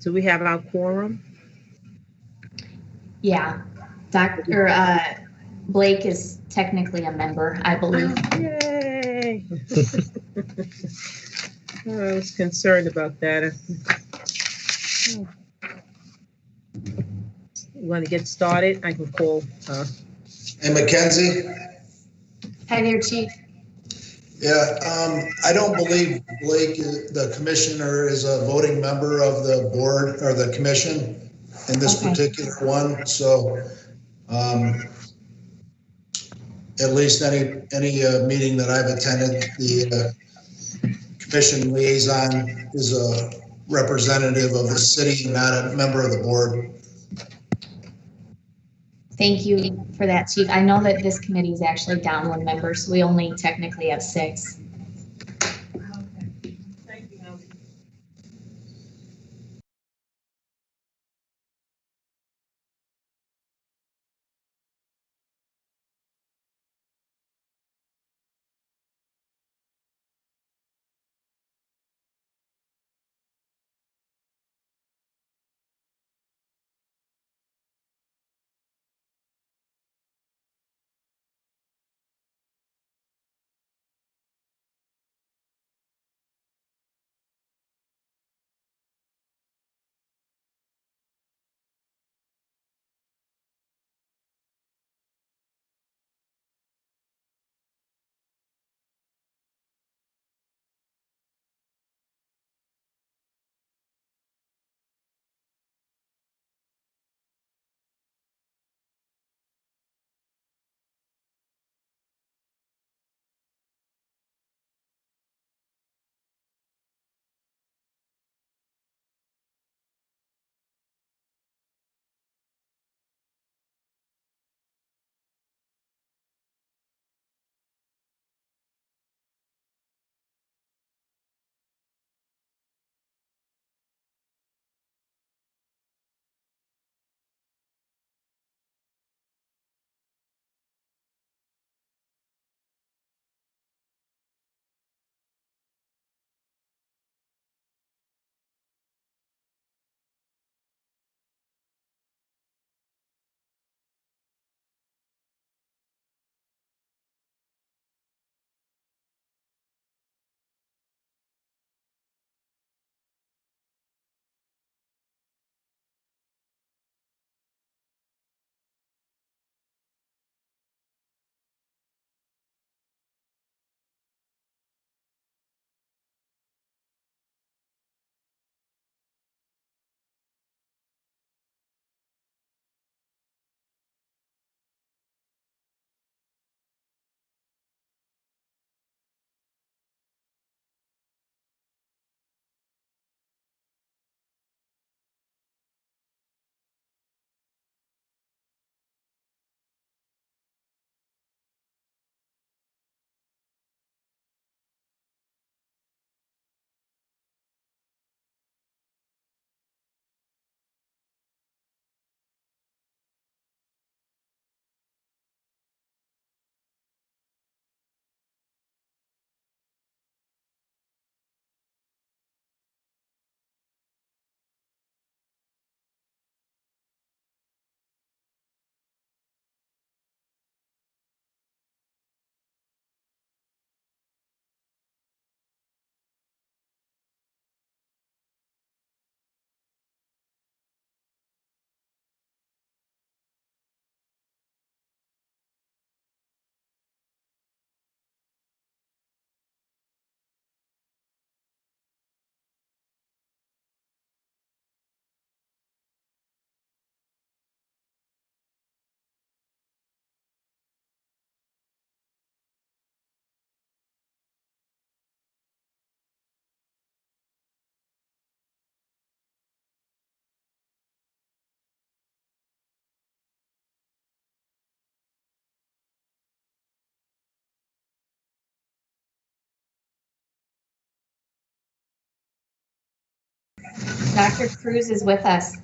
Do we have our quorum? Yeah, Blake is technically a member, I believe. Yay! I was concerned about that. Want to get started? I can call. Hey, Mackenzie? Hi there, Chief. Yeah, I don't believe Blake, the commissioner, is a voting member of the board or the commission in this particular one. So at least any meeting that I've attended, the commission liaison is a representative of the city, not a member of the board. Thank you for that, Chief. I know that this committee is actually down one member, so we only technically have 6. Thank you, Elsie. Dr. Cruz is with us.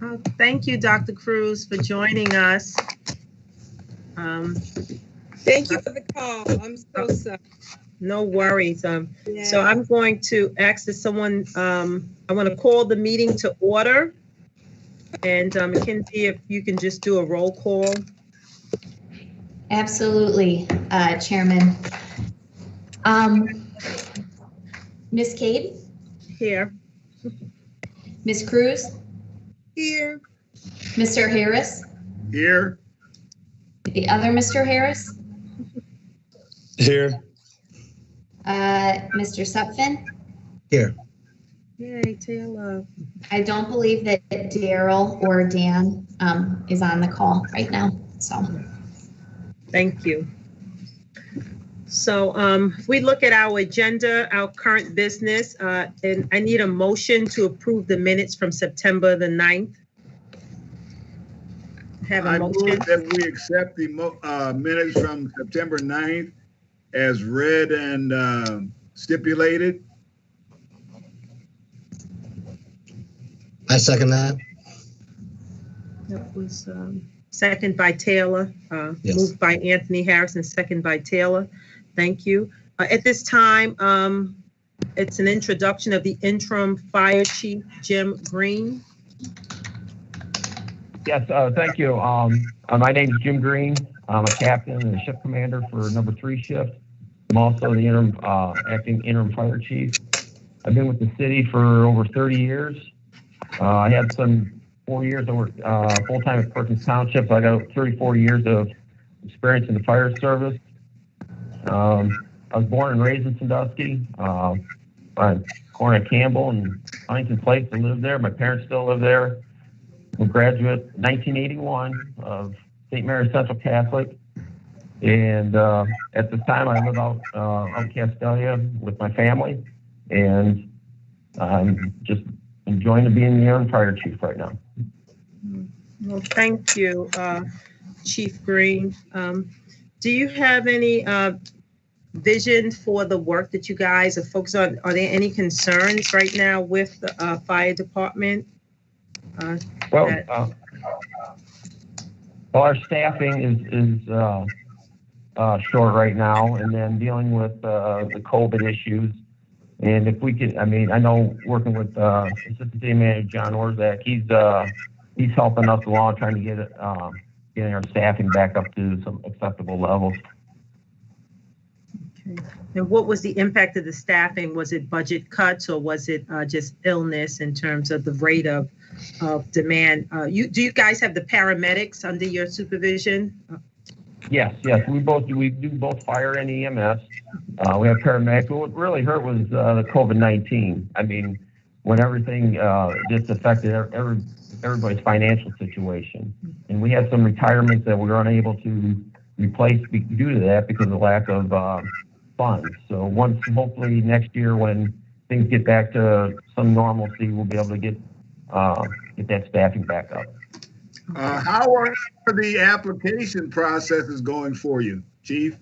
Oh, thank you, Dr. Cruz, for joining us. Thank you for the call. I'm so sorry. No worries. So I'm going to ask that someone, I want to call the meeting to order. And Mackenzie, if you can just do a roll call. Absolutely, Chairman. Ms. Cade, Here. Ms. Cruz, Here. Mr. Harris, Here. the other Mr. Harris, Here. Mr. Supfin. Here. Yay, Taylor. I don't believe that Daryl or Dan is on the call right now, so. Thank you. So if we look at our agenda, our current business, and I need a motion to approve the minutes from September the 9th. Have I a move motion. that we accept the minutes from September 9th as read and stipulated. I second that. That was second by Taylor, Yes. moved by Anthony Harrison, second by Taylor. Thank you. At this time, it's an introduction of the interim fire chief, Jim Green. Yes, thank you. My name is Jim Green. I'm a captain and a shift commander for number 3 shift. I'm also the interim, acting interim fire chief. I've been with the city for over 30 years. I had some 4 years I worked full-time at Perkins Township. I got 34 years of experience in the fire service. I was born and raised in Sandusky. I'm born at Campbell and Huntington Place. I live there. My parents still live there. I'm a graduate 1981 of St. Mary's Central Catholic. And at this time, I live out in Castelia with my family. And I'm just enjoying being the interim fire chief right now. Well, thank you, Chief Green. Do you have any vision for the work that you guys are focused on? Are there any concerns right now with the fire department? Well, our staffing is short right now, and then dealing with the COVID issues. And if we could, I mean, I know working with Assistant City Manager John Orzak, he's helping us along, trying to get getting our staffing back up to some acceptable levels. Okay. And what was the impact of the staffing? Was it budget cuts or was it just illness in terms of the rate of demand? Do you guys have the paramedics under your supervision? Yes, we do both fire and EMS. We have paramedics. What really hurt was the COVID-19. I mean, when everything just affected everybody's financial situation, and we had some retirements that we were unable to replace due to that because of lack of funds. So once, hopefully next year, when things get back to some normalcy, we'll be able to get that staffing back up. How are the application processes going for you, Chief?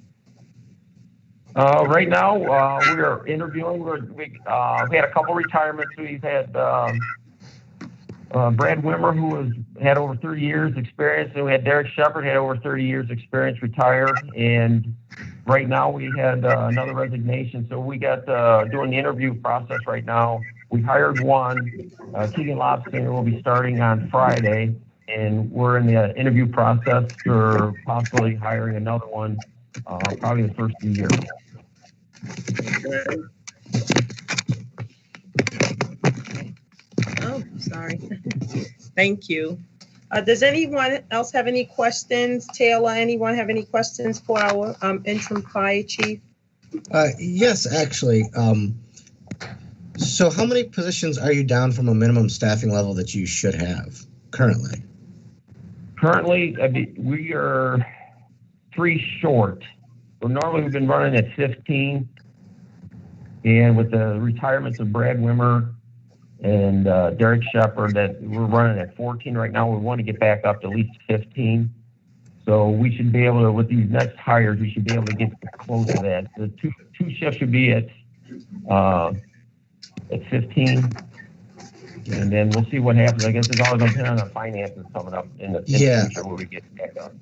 Right now, we are interviewing. We had a couple retirements. We've had Brad Wimmer, who had over 30 years experience, and we had Derek Shepard, had over 30 years experience, retire. And right now we had another resignation. So we got doing the interview process right now. We hired one, Keegan Lobster, will be starting on Friday. And we're in the interview process for possibly hiring another one, probably the first of the year. Okay. Oh, sorry. Thank you. Does anyone else have any questions? Taylor, anyone have any questions for our interim fire chief? Yes, actually. So how many positions are you down from a minimum staffing level that you should have currently? Currently, we are 3 short. So normally we've been running at 15. And with the retirements of Brad Wimmer and Derek Shepard, that we're running at 14 right now. We want to get back up to at least 15. So we should be able to, with these next hires, we should be able to get close to that. The two shifts should be at 15. And then we'll see what happens. I guess it's all going to depend on the finances coming up in the future where we get back up.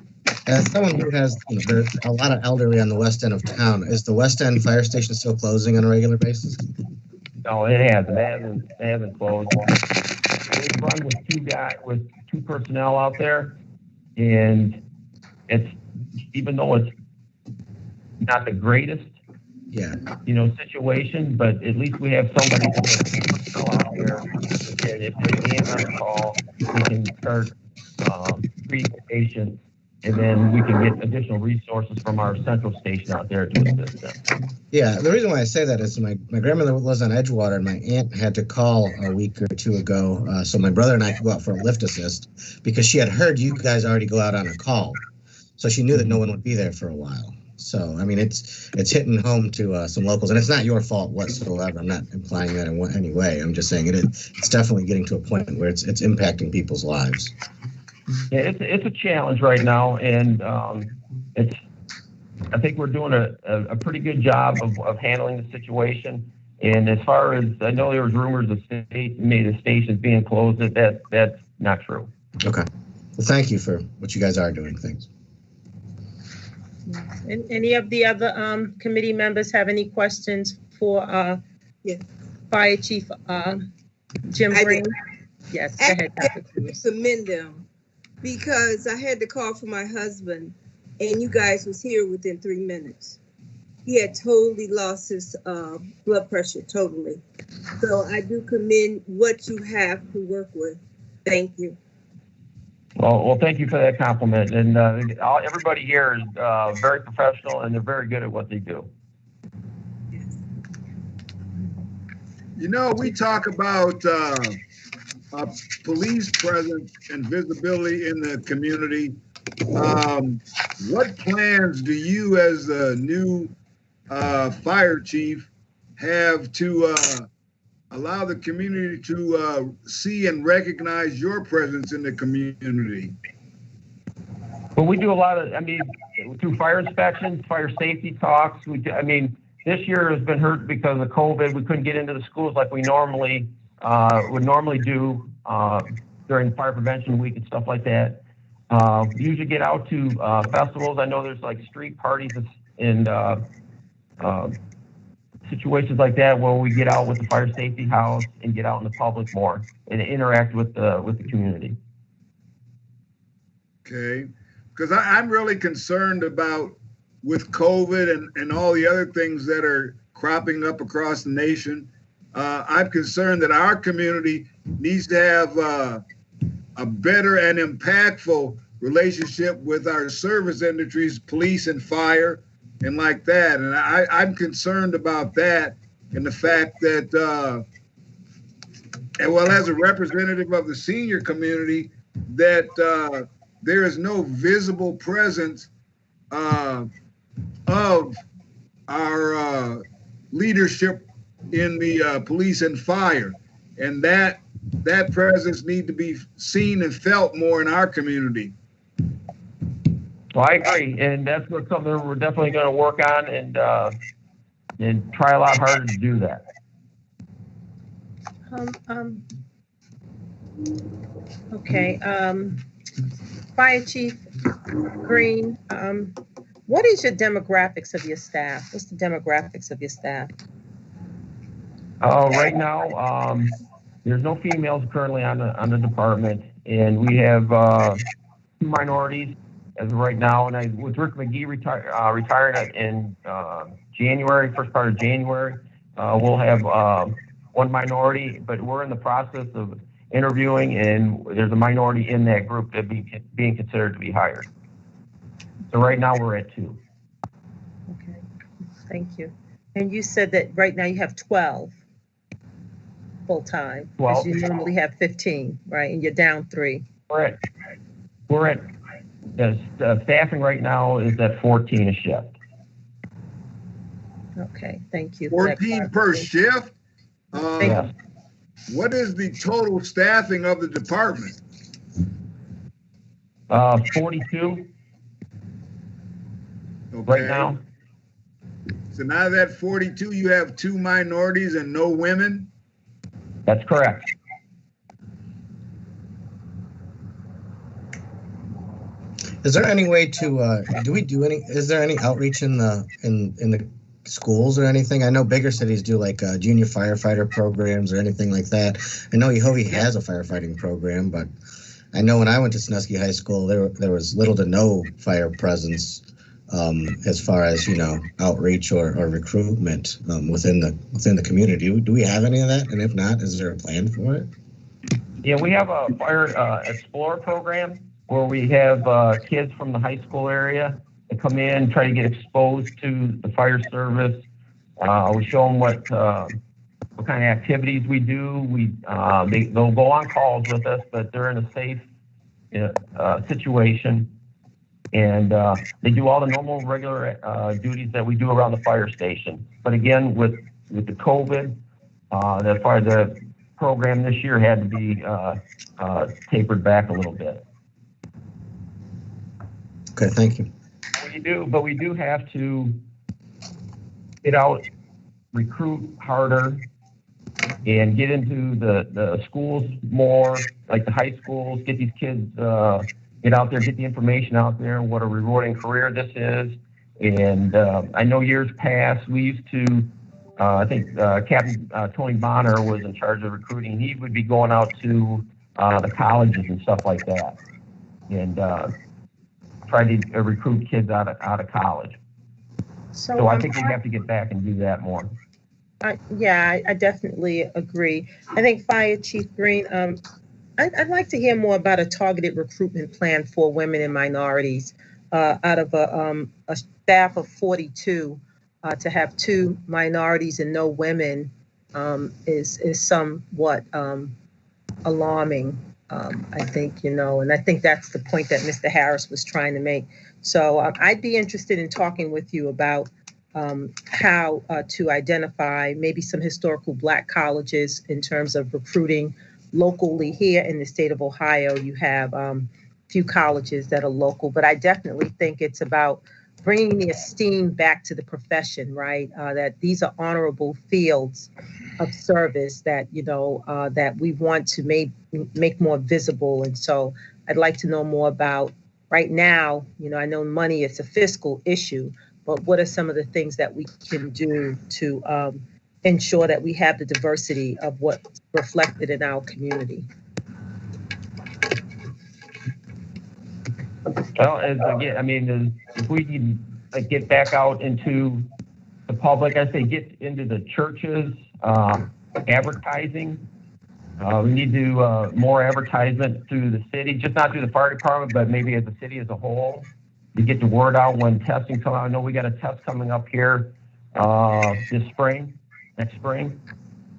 As someone who has, there's a lot of elderly on the west end of town, is the west end fire station still closing on a regular basis? No, it hasn't. It hasn't closed. We run with two personnel out there, and it's, even though it's not the greatest, Yeah. situation, but at least we have somebody that's out there. And if there's an on call, we can start treating the patient, and then we can get additional resources from our central station out there to assist them. Yeah, the reason why I say that is my grandmother lives on Edgewater, and my aunt had to call a week or two ago, so my brother and I could go out for a lift assist because she had heard you guys already go out on a call, so she knew that no one would be there for a while. So I mean, it's hitting home to some locals, and it's not your fault whatsoever. I'm not implying that in any way. I'm just saying it's definitely getting to a point where it's impacting people's lives. Yeah, it's a challenge right now, and I think we're doing a pretty good job of handling the situation. And as far as I know, there was rumors of the stations being closed. That's not true. Okay. Well, thank you for what you guys are doing. Thanks. And any of the other committee members have any questions for Yes. Fire Chief Jim I Green? do. Yes, go ahead, Dr. Cruz. Commend them because I had to call for my husband and you guys was here within 3 minutes. He had totally lost his blood pressure, totally. So I do commend what you have to work with. Thank you. Well, thank you for that compliment. And everybody here is very professional, and they're very good at what they do. We talk about police presence and visibility in the community. What plans do you, as the new fire chief, have to allow the community to see and recognize your presence in the community? But we do a lot of, through fire inspections, fire safety talks. This year has been hurt because of COVID. We couldn't get into the schools like we normally would normally do during Fire Prevention Week and stuff like that. We usually get out to festivals. I know there's like street parties and situations like that where we get out with the fire safety house and get out in the public more and interact with the community. Okay, because I'm really concerned about with COVID and all the other things that are cropping up across the nation. I'm concerned that our community needs to have a better and impactful relationship with our service industries, police and fire, and like that. And I'm concerned about that and the fact that, and well, as a representative of the senior community, that there is no visible presence of our leadership in the police and fire. And that presence need to be seen and felt more in our community. Well, I agree, and that's something we're definitely going to work on and try a lot harder to do that. Okay. Fire Chief Green, what is your demographics of your staff? What's the demographics of your staff? Right now, there's no females currently on the department, and we have 2 minorities as of right now. And with Rick McGee retiring in January, first part of January, we'll have 1 minority. But we're in the process of interviewing, and there's a minority in that group that being considered to be hired. So right now we're at 2. Okay, thank you. And you said that right now you have 12 full-time. 12. You normally have 15, right? And you're down 3. We're at the staffing right now is at 14 a shift. Okay, thank you. for that 14 per shift? Yeah. What is the total staffing of the department? 42 right now. So now that 42, you have 2 minorities and no women? That's correct. Is there any way to, is there any outreach in the schools or anything? I know bigger cities do like junior firefighter programs or anything like that. I know Ehovie has a firefighting program, but I know when I went to Sandusky High School, there was little to no fire presence as far as, outreach or recruitment within the community. Do we have any of that? And if not, is there a plan for it? Yeah, we have a Fire Explorer program where we have kids from the high school area that come in, try to get exposed to the fire service. We show them what kind of activities we do. They'll go on calls with us, but they're in a safe situation. And they do all the normal, regular duties that we do around the fire station. But again, with the COVID, the program this year had to be tapered back a little bit. Okay, thank you. We do have to get out, recruit harder, and get into the schools more, like the high schools, get these kids, get out there, get the information out there, what a rewarding career this is. And I know years past, we used to, I think Captain Tony Bonner was in charge of recruiting. He would be going out to the colleges and stuff like that, and try to recruit kids out of college. So I think we have to get back and do that more. I definitely agree. I think Fire Chief Green, I'd like to hear more about a targeted recruitment plan for women and minorities. Out of a staff of 42, to have 2 minorities and no women is somewhat alarming. I think, and I think that's the point that Mr. Harris was trying to make. So I'd be interested in talking with you about how to identify maybe some historical Black colleges in terms of recruiting locally. Here in the state of Ohio, you have a few colleges that are local, but I definitely think it's about bringing the esteem back to the profession, right? That these are honorable fields of service that, that we want to make more visible. And so I'd like to know more about right now, I know money is a fiscal issue, but what are some of the things that we can do to ensure that we have the diversity of what's reflected in our community? Well, if we can get back out into the public, I say get into the churches, advertising. We need to do more advertisement through the city, just not through the fire department, but maybe as the city as a whole, to get the word out when testing comes out. I know we got a test coming up here next spring.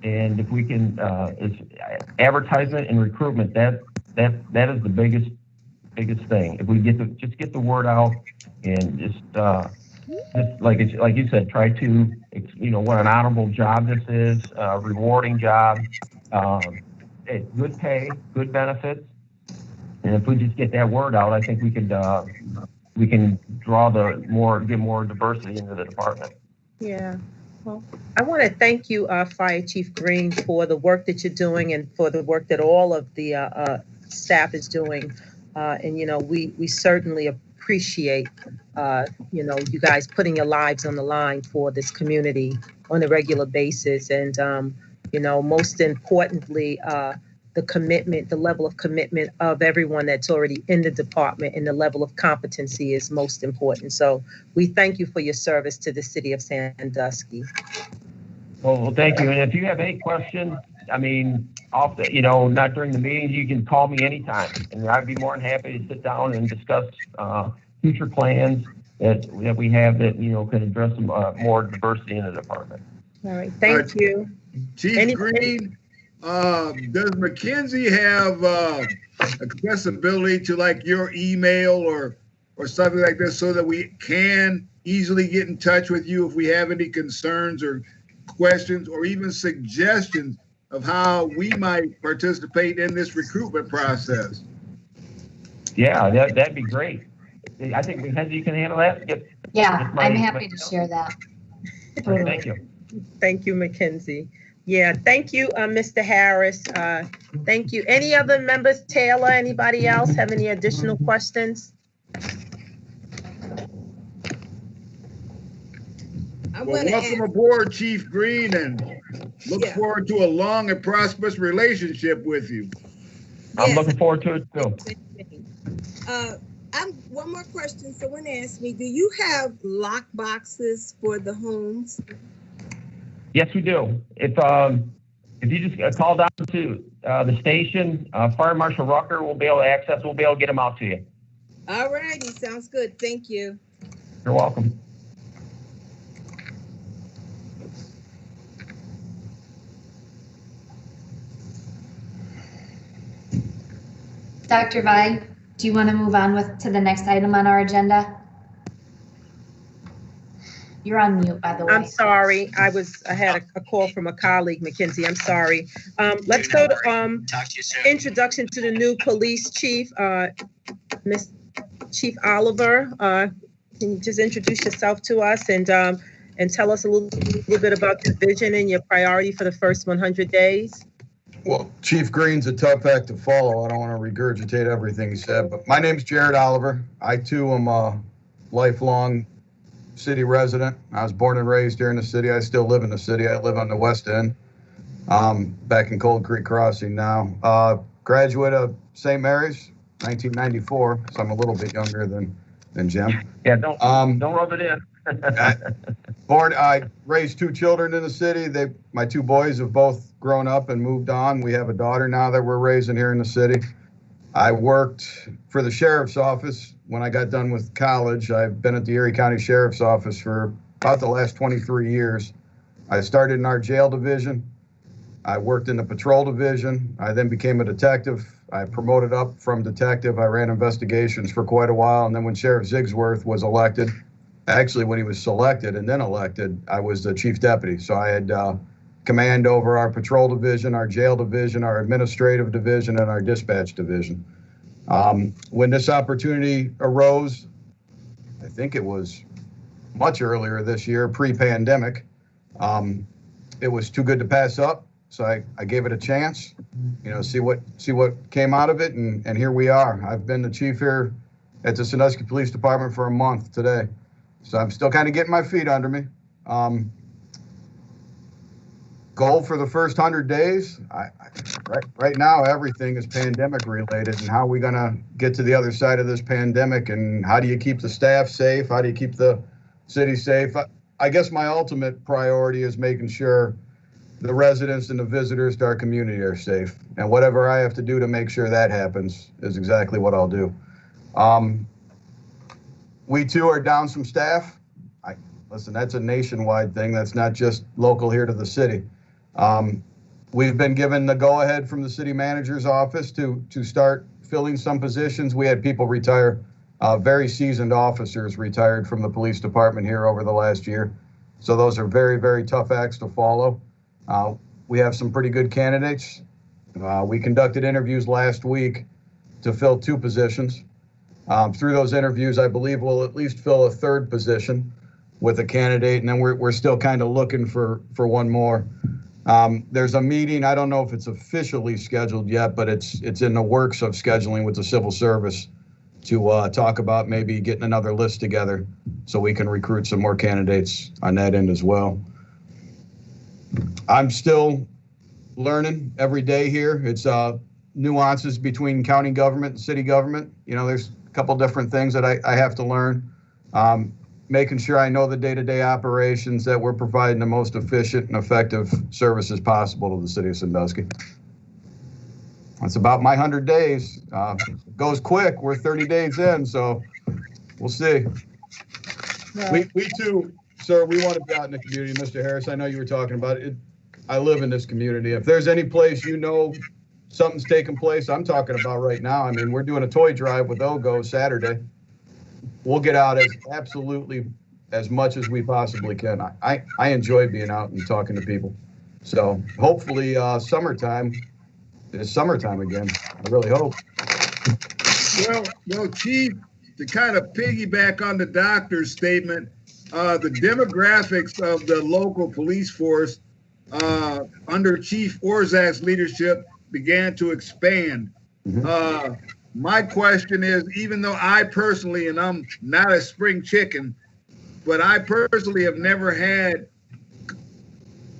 And if we can, advertisement and recruitment, that is the biggest thing. If we get the word out and just like you said, try to, what an honorable job this is, a rewarding job, good pay, good benefits. And if we just get that word out, I think we can get more diversity into the department. Yeah. Well, I want to thank you, Fire Chief Green, for the work that you're doing and for the work that all of the staff is doing. And, we certainly appreciate, you guys putting your lives on the line for this community on a regular basis. And, most importantly, the level of commitment of everyone that's already in the department and the level of competency is most important. So we thank you for your service to the city of Sandusky. Well, thank you. And if you have any questions, not during the meetings, you can call me anytime. And I'd be more than happy to sit down and discuss future plans that we have that, can address more diversity in the department. All right. Thank you. Chief Green, does McKenzie have accessibility to like your email or something like this so that we can easily get in touch with you if we have any concerns or questions or even suggestions of how we might participate in this recruitment process? Yeah, that'd be great. I think Mackenzie, you can handle that. I'm happy to share that. Totally. Thank you. Thank you, Mackenzie. Yeah, thank you, Mr. Harris. Thank you. Any other members, Taylor, anybody else have any additional questions? I'm Well, gonna welcome ask, aboard, Chief Green, and look Yeah. forward to a long and prosperous relationship with you. I'm Yes. looking forward to it too. One more question. Someone asked me, do you have lock boxes for the homes? Yes, we do. If you just call down to the station, Fire Marshal Rucker will be able to access. We'll be able to get them out to you. All righty, sounds good. Thank you. You're welcome. Dr. Vi, do you want to move on to the next item on our agenda? You're on mute, by the way. I'm sorry. I had a call from a colleague, Mackenzie. I'm sorry. Let's go to introduction to the new police chief, Miss Chief Oliver. Can you just introduce yourself to us and tell us a little bit about your vision and your priority for the first 100 days? Well, Chief Green's a tough act to follow. I don't want to regurgitate everything he said, but my name's Jared Oliver. I too am a lifelong city resident. I was born and raised here in the city. I still live in the city. I live on the West End, back in Cold Creek Crossing now. Graduate of St. Mary's, 1994, so I'm a little bit younger than Jim. Yeah, don't rub it in. I raised two children in the city. My two boys have both grown up and moved on. We have a daughter now that we're raising here in the city. I worked for the sheriff's office when I got done with college. I've been at the Erie County Sheriff's Office for about the last 23 years. I started in our jail division. I worked in the patrol division. I then became a detective. I promoted up from detective. I ran investigations for quite a while. And then when Sheriff Zigsworth was elected, actually when he was selected and then elected, I was the chief deputy. So I had command over our patrol division, our jail division, our administrative division, and our dispatch division. When this opportunity arose, I think it was much earlier this year, pre-pandemic, it was too good to pass up. So I gave it a chance, see what came out of it, and here we are. I've been the chief here at the Sandusky Police Department for a month today. So I'm still kind of getting my feet under me. Goal for the first 100 days, right now, everything is pandemic related, and how are we going to get to the other side of this pandemic, and how do you keep the staff safe? How do you keep the city safe? I guess my ultimate priority is making sure the residents and the visitors to our community are safe, and whatever I have to do to make sure that happens is exactly what I'll do. We too are down some staff. Listen, that's a nationwide thing. That's not just local here to the city. We've been given the go-ahead from the city manager's office to start filling some positions. We had people retire, very seasoned officers retired from the police department here over the last year. So those are very, very tough acts to follow. We have some pretty good candidates. We conducted interviews last week to fill 2 positions. Through those interviews, I believe we'll at least fill a 3rd position with a candidate, and then we're still kind of looking for one more. There's a meeting. I don't know if it's officially scheduled yet, but it's in the works of scheduling with the civil service to talk about maybe getting another list together so we can recruit some more candidates on that end as well. I'm still learning every day here. It's nuances between county government and city government. There's a couple different things that I have to learn. Making sure I know the day-to-day operations, that we're providing the most efficient and effective services possible to the city of Sandusky. That's about my 100 days. It goes quick. We're 30 days in, so we'll see. We too, sir, we want to be out in the community. Mr. Harris, I know you were talking about it. I live in this community. If there's any place something's taking place, I'm talking about right now. I mean, we're doing a toy drive with OGO Saturday. We'll get out absolutely as much as we possibly can. I enjoy being out and talking to people. So hopefully summertime is summertime again. I really hope. Well, Chief, to kind of piggyback on the doctor's statement, the demographics of the local police force under Chief Orzach's leadership began to expand. Mm-hmm. My question is, even though I personally, and I'm not a spring chicken, but I personally have never had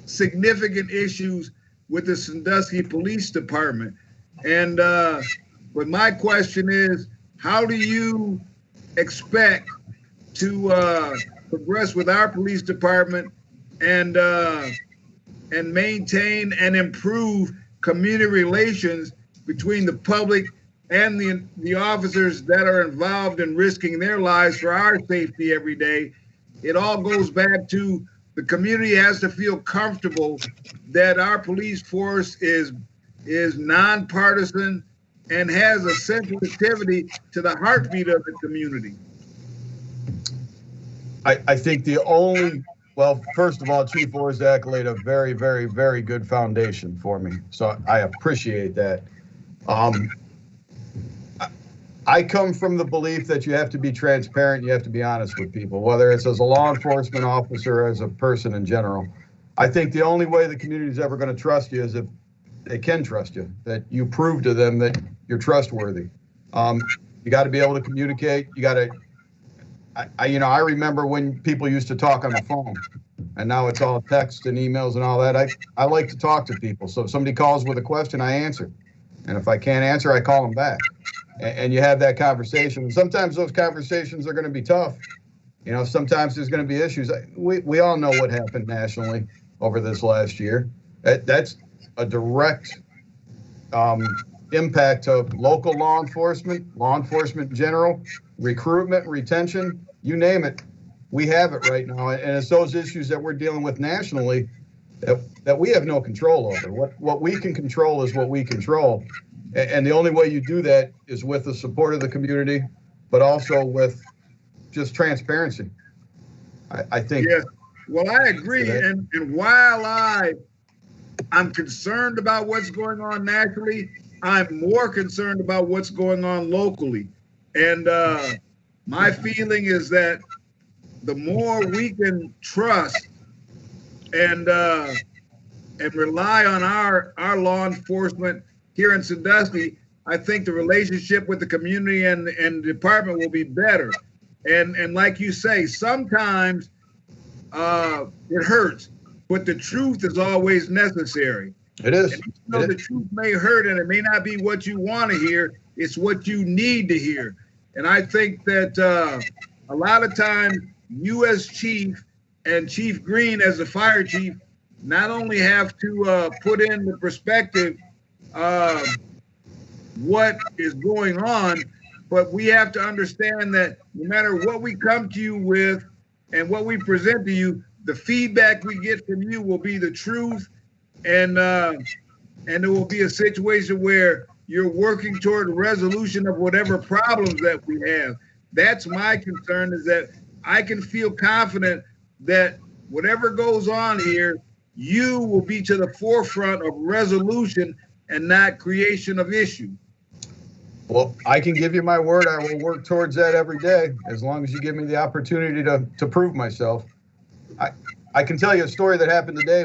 significant issues with the Sandusky Police Department. And but my question is, how do you expect to progress with our police department and maintain and improve community relations between the public and the officers that are involved in risking their lives for our safety every day? It all goes back to the community has to feel comfortable that our police force is nonpartisan and has a sensitivity to the heartbeat of the community. I think well, first of all, Chief Orzak laid a very, very, very good foundation for me. So I appreciate that. I come from the belief that you have to be transparent. You have to be honest with people, whether it's as a law enforcement officer or as a person in general. I think the only way the community is ever going to trust you is if they can trust you, that you prove to them that you're trustworthy. You got to be able to communicate. You got to, I remember when people used to talk on the phone, and now it's all text and emails and all that. I like to talk to people. So if somebody calls with a question, I answer. And if I can't answer, I call them back. And you have that conversation. And sometimes those conversations are going to be tough. Sometimes there's going to be issues. We all know what happened nationally over this last year. That's a direct impact of local law enforcement in general, recruitment, retention, you name it. We have it right now. And it's those issues that we're dealing with nationally that we have no control over. What we can control is what we control. And the only way you do that is with the support of the community, but also with just transparency. I think. Yes. Well, I agree. And while I'm concerned about what's going on nationally, I'm more concerned about what's going on locally. And my feeling is that the more we can trust and rely on our law enforcement here in Sandusky, I think the relationship with the community and the department will be better. And like you say, sometimes it hurts, but the truth is always necessary. It is. The truth may hurt, and it may not be what you want to hear. It's what you need to hear. And I think that a lot of times you as chief and Chief Green as the fire chief not only have to put in the perspective what is going on, but we have to understand that no matter what we come to you with and what we present to you, the feedback we get from you will be the truth, and there will be a situation where you're working toward a resolution of whatever problems that we have. That's my concern, is that I can feel confident that whatever goes on here, you will be to the forefront of resolution and not creation of issue. Well, I can give you my word. I will work towards that every day, as long as you give me the opportunity to prove myself. I can tell you a story that happened today.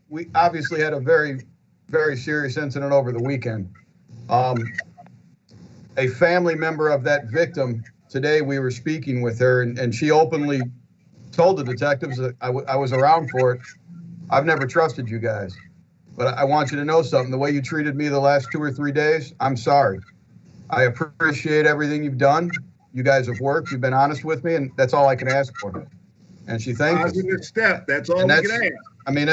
We obviously had a very, very serious incident over the weekend. A family member of that victim, today we were speaking with her, and she openly told the detectives that I was around for it. I've never trusted you guys, but I want you to know something. The way you treated me the last 2 or 3 days, I'm sorry. I appreciate everything you've done. You guys have worked. You've been honest with me, and that's all I can ask for. And she thanked us. Positive step. That's all we can ask. I mean,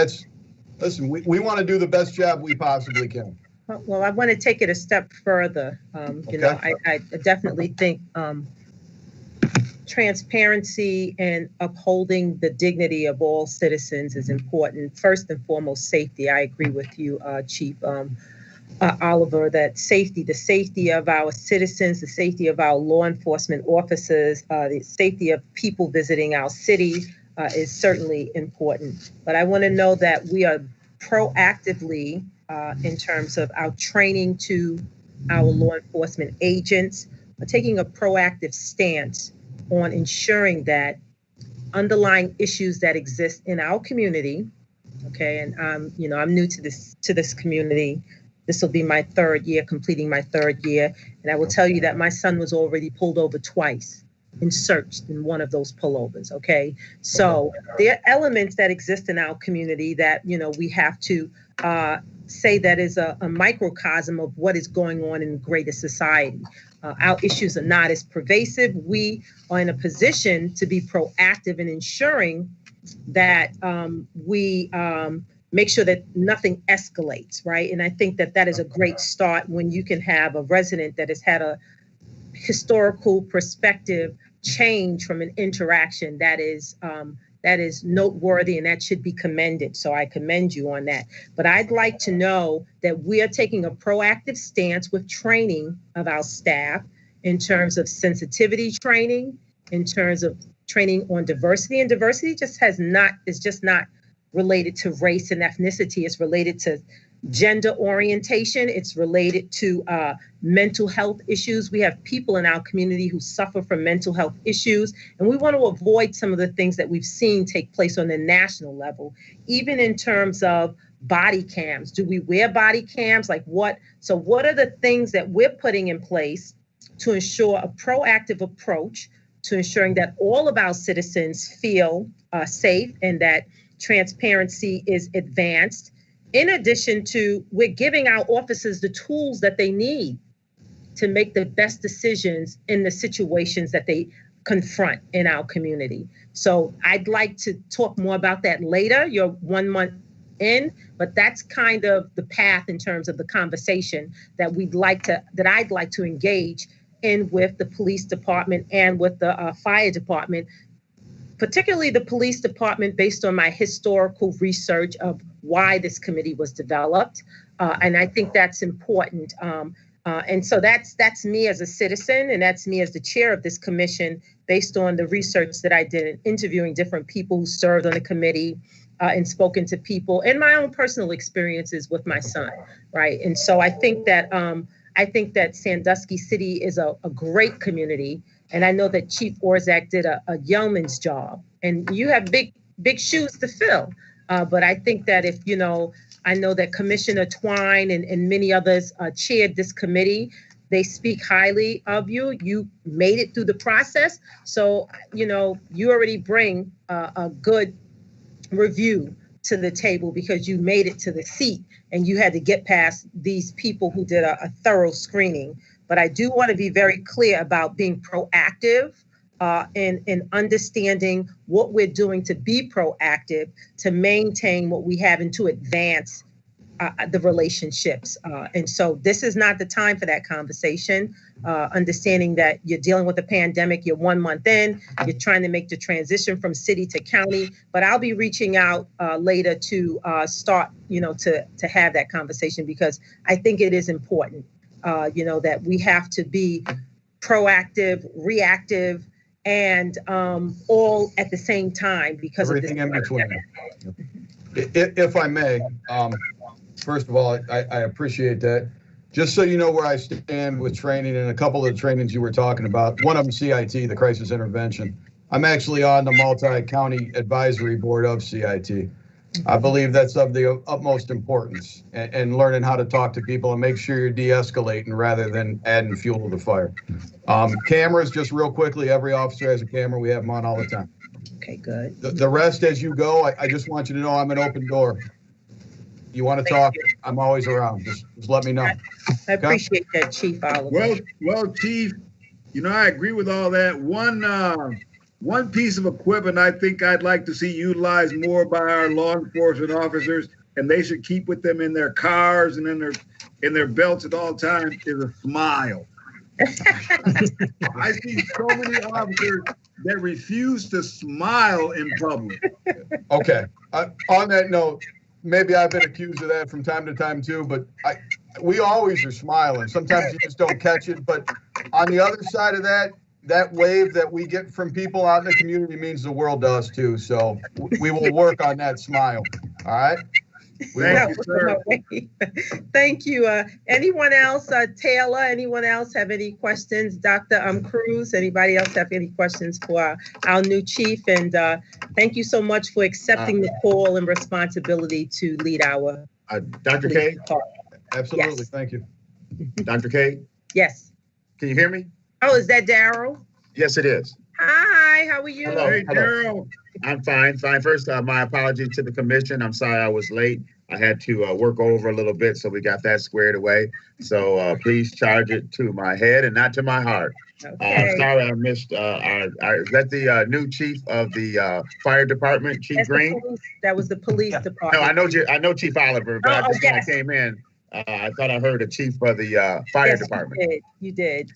listen, we want to do the best job we possibly can. Well, I want to take it a step further. I definitely think transparency and upholding the dignity of all citizens is important. First and foremost, safety. I agree with you, Chief Oliver, that the safety of our citizens, the safety of our law enforcement officers, the safety of people visiting our city is certainly important. But I want to know that we are proactively in terms of our training to our law enforcement agents, taking a proactive stance on ensuring that underlying issues that exist in our community, okay, and I'm new to this community. This will be my 3rd year, completing my 3rd year, and I will tell you that my son was already pulled over twice and searched in one of those pullovers. Okay. So there are elements that exist in our community that, we have to say that is a microcosm of what is going on in greater society. Our issues are not as pervasive. We are in a position to be proactive in ensuring that we make sure that nothing escalates, right? And I think that that is a great start when you can have a resident that has had a historical perspective change from an interaction that is noteworthy, and that should be commended. So I commend you on that. But I'd like to know that we are taking a proactive stance with training of our staff in terms of sensitivity training, in terms of training on diversity. And diversity is just not related to race and ethnicity. It's related to gender orientation. It's related to mental health issues. We have people in our community who suffer from mental health issues, and we want to avoid some of the things that we've seen take place on the national level, even in terms of body cams. Do we wear body cams? So what are the things that we're putting in place to ensure a proactive approach to ensuring that all of our citizens feel safe and that transparency is advanced? In addition to, we're giving our officers the tools that they need to make the best decisions in the situations that they confront in our community. So I'd like to talk more about that later. You're 1 month in, but that's kind of the path in terms of the conversation that I'd like to engage in with the police department and with the fire department, particularly the police department, based on my historical research of why this committee was developed. And I think that's important. And so that's me as a citizen, and that's me as the chair of this commission, based on the research that I did in interviewing different people who served on the committee and spoken to people, and my own personal experiences with my son, right? And so I think that Sandusky City is a great community. And I know that Chief Orszag did a yeoman's job, and you have big shoes to fill. But I think that I know that Commissioner Twine and many others chaired this committee. They speak highly of you. You made it through the process. So, you already bring a good review to the table because you made it to the seat and you had to get past these people who did a thorough screening. But I do want to be very clear about being proactive and understanding what we're doing to be proactive, to maintain what we have and to advance the relationships. And so this is not the time for that conversation, understanding that you're dealing with a pandemic, you're 1 month in, you're trying to make the transition from city to county, but I'll be reaching out later to start, to have that conversation, because I think it is important, that we have to be proactive, reactive, and all at the same time because everything of this. in between. If I may, first of all, I appreciate that. Just so you know where I stand with training and a couple of the trainings you were talking about, one of them CIT, the crisis intervention. I'm actually on the multi-county advisory board of CIT. I believe that's of the utmost importance, and learning how to talk to people and make sure you're de-escalating rather than adding fuel to the fire. Cameras, just real quickly, every officer has a camera. We have them on all the time. Okay, good. The rest, as you go, I just want you to know I'm an open door. You want to talk, I'm always around. Just let me know. I appreciate that, Chief Oliver. Well, Chief, I agree with all that. One piece of equipment I think I'd like to see utilized more by our law enforcement officers, and they should keep with them in their cars and in their belts at all times, is a smile. I see so many officers that refuse to smile in public. Okay. On that note, maybe I've been accused of that from time to time too, but we always are smiling. Sometimes you just don't catch it. But on the other side of that wave that we get from people out in the community means the world to us too. So we will work on that smile. All right. Thank you, sir. Thank you. Anyone else? Taylor, anyone else have any questions? Dr. Cruz, anybody else have any questions for our new chief? And thank you so much for accepting the call and responsibility to lead our. Dr. K? Absolutely. Yes. Thank you. Dr. K? Yes. Can you hear me? Oh, is that Daryl? Yes, it is. Hi, how are you? Hello. Hey, Daryl. I'm fine. First, my apology to the commission. I'm sorry I was late. I had to work over a little bit, so we got that squared away. So please charge it to my head and not to my heart. Okay. Sorry I missed. Is that the new chief of the fire department, Chief That's the Green? that was the police No, department. I know Chief Oliver, but Oh, just when I yes. came in, I thought I heard a chief of the fire Yes, department. You did.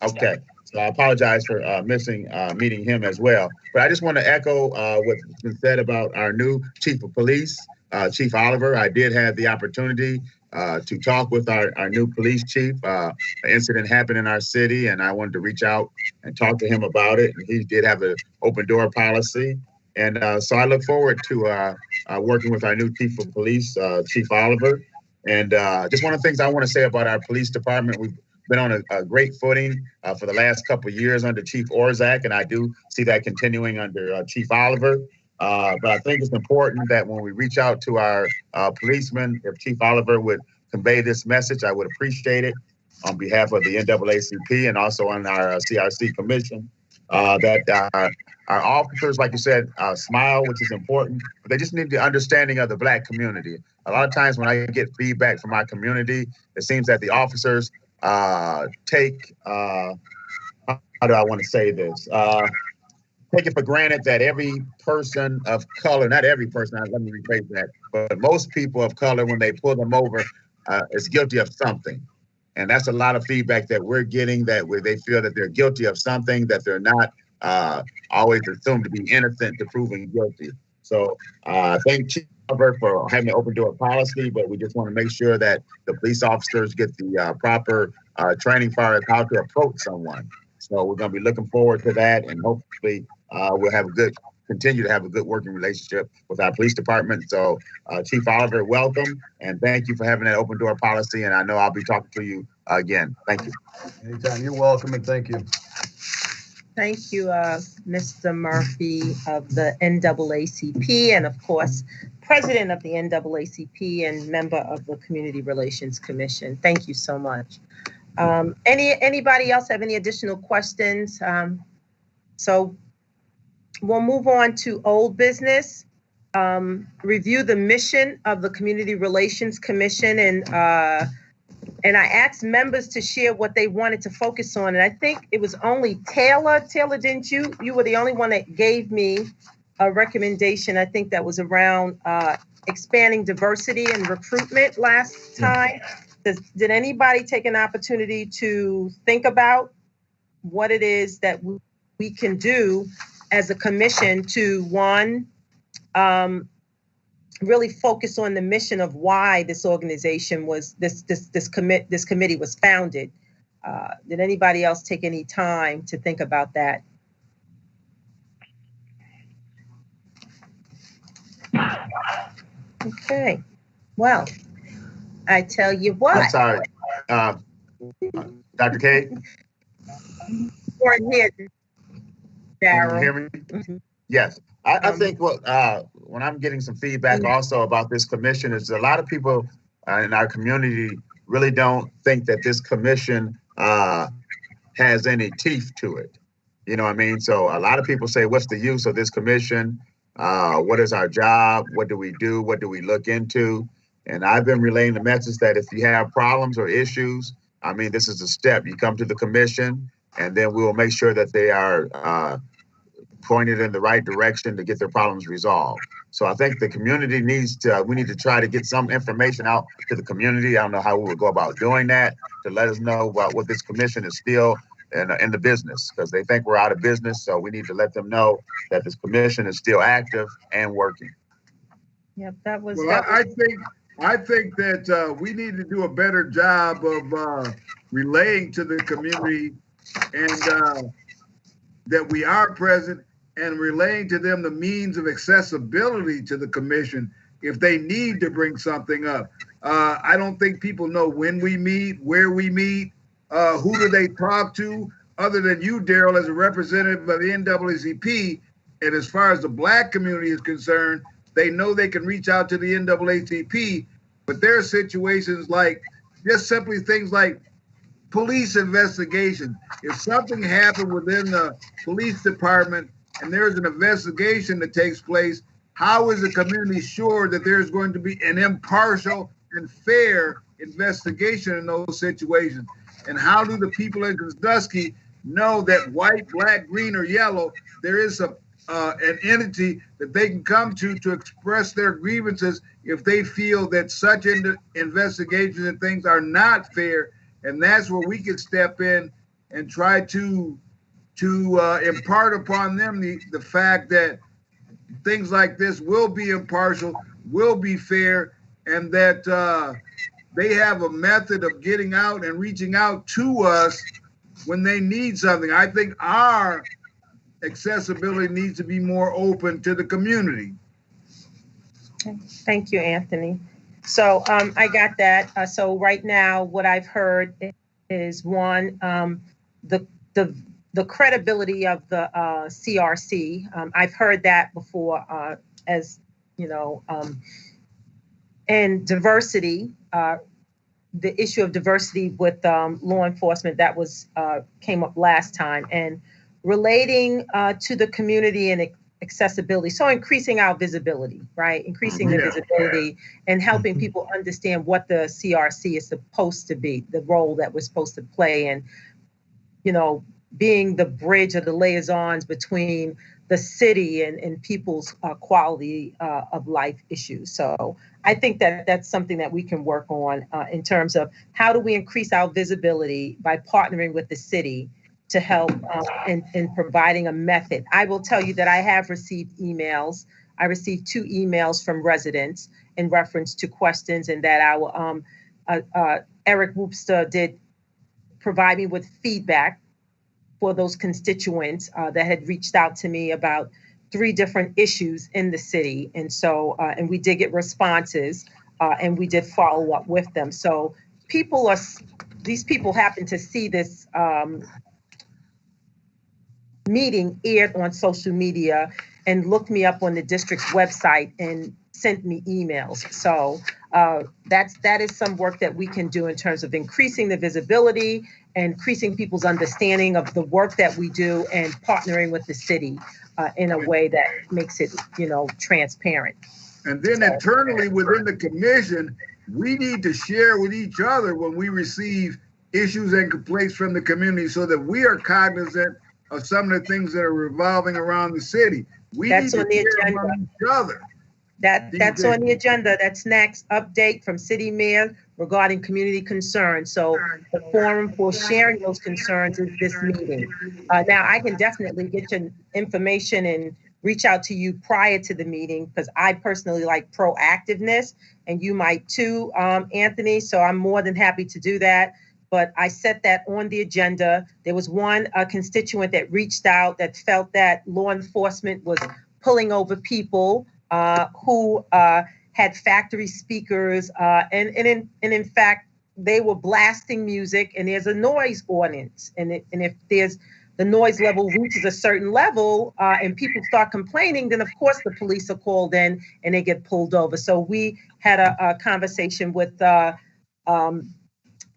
Okay, so I apologize for missing meeting him as well. But I just want to echo what's been said about our new chief of police, Chief Oliver. I did have the opportunity to talk with our new police chief. An incident happened in our city, and I wanted to reach out and talk to him about it. And he did have an open door policy. And so I look forward to working with our new chief of police, Chief Oliver. And just one of the things I want to say about our police department, we've been on a great footing for the last couple of years under Chief Orszag, and I do see that continuing under Chief Oliver. But I think it's important that when we reach out to our policemen, if Chief Oliver would convey this message, I would appreciate it on behalf of the NAACP and also on our CRC commission, that our officers, like you said, smile, which is important, but they just need the understanding of the Black community. A lot of times when I get feedback from our community, it seems that the officers take, how do I want to say this? Take it for granted that every person of color, not every person, let me rephrase that, but most people of color, when they pull them over, is guilty of something. And that's a lot of feedback that we're getting, that where they feel that they're guilty of something, that they're not always assumed to be innocent to proving guilty. So thank Chief Oliver for having an open door policy, but we just want to make sure that the police officers get the proper training as far as how to approach someone. So we're going to be looking forward to that, and hopefully we'll have continue to have a good working relationship with our police department. So Chief Oliver, welcome, and thank you for having that open door policy. And I know I'll be talking to you again. Thank you. Anytime. You're welcome, and thank you. Thank you, Mr. Murphy of the NAACP, and of course, President of the NAACP and member of the Community Relations Commission. Thank you so much. Anybody else have any additional questions? So we'll move on to old business. Review the mission of the Community Relations Commission, and I asked members to share what they wanted to focus on. And I think it was only Taylor. Taylor, didn't you? You were the only one that gave me a recommendation. I think that was around expanding diversity and recruitment last time. Did anybody take an opportunity to think about what it is that we can do as a commission to, one, really focus on the mission of why this organization was, this committee was founded? Did anybody else take any time to think about that? Okay, well, I tell you what. I'm sorry, Dr. K. Or here, Can you Darryl. hear me? Yes. I think when I'm getting some feedback also about this commission, is a lot of people in our community really don't think that this commission has any teeth to it. You know what I mean? So a lot of people say, what's the use of this commission? What is our job? What do we do? What do we look into? And I've been relaying the message that if you have problems or issues, I mean, this is a step. You come to the commission, and then we will make sure that they are pointed in the right direction to get their problems resolved. So I think the community we need to try to get some information out to the community. I don't know how we would go about doing that, to let us know about what this commission is still in the business, because they think we're out of business. So we need to let them know that this commission is still active and working. Yep, that was. Well, I think that we need to do a better job of relaying to the community and that we are present, and relaying to them the means of accessibility to the commission if they need to bring something up. I don't think people know when we meet, where we meet, who do they talk to, other than you, Daryl, as a representative of the NAACP. And as far as the Black community is concerned, they know they can reach out to the NAACP, but there are situations like just simply things like police investigation. If something happened within the police department and there's an investigation that takes place, how is the community sure that there's going to be an impartial and fair investigation in those situations? And how do the people in Sandusky know that white, black, green, or yellow, there is an entity that they can come to express their grievances if they feel that such investigations and things are not fair? And that's where we can step in and try to impart upon them the fact that things like this will be impartial, will be fair, and that they have a method of getting out and reaching out to us when they need something. I think our accessibility needs to be more open to the community. Okay. Thank you, Anthony. So I got that. So right now, what I've heard is one, the credibility of the CRC. I've heard that before, as you know, and diversity. The issue of diversity with law enforcement that was came up last time, and relating to the community and accessibility. So increasing our visibility, right? Increasing the visibility and helping people understand what the CRC is supposed to be, the role that we're supposed to play, and, you know, being the bridge or the liaisons between the city and people's quality of life issues. So I think that that's something that we can work on in terms of how do we increase our visibility by partnering with the city to help in providing a method. I will tell you that I have received emails. I received 2 emails from residents in reference to questions, and that our Eric Woopster did provide me with feedback for those constituents that had reached out to me about 3 different issues in the city. And so, and we did get responses and we did follow up with them. So these people happen to see this meeting aired on social media and looked me up on the district's website and sent me emails. So that is some work that we can do in terms of increasing the visibility, increasing people's understanding of the work that we do, and partnering with the city in a way that makes it, you know, transparent. And then internally within the commission, we need to share with each other when we receive issues and complaints from the community so that we are cognizant of some of the things that are revolving around the city. That's on the agenda. Each other. That's on the agenda. That's next. Update from City Mayor regarding community concerns. So the forum for sharing those concerns is this meeting. Now, I can definitely get your information and reach out to you prior to the meeting, because I personally like proactiveness, and you might too, Anthony. So I'm more than happy to do that. But I set that on the agenda. There was one constituent that reached out that felt that law enforcement was pulling over people who had factory speakers, and in fact, they were blasting music, and there's a noise ordinance. And if there's the noise level reaches a certain level and people start complaining, then of course the police are called in and they get pulled over. So we had a conversation with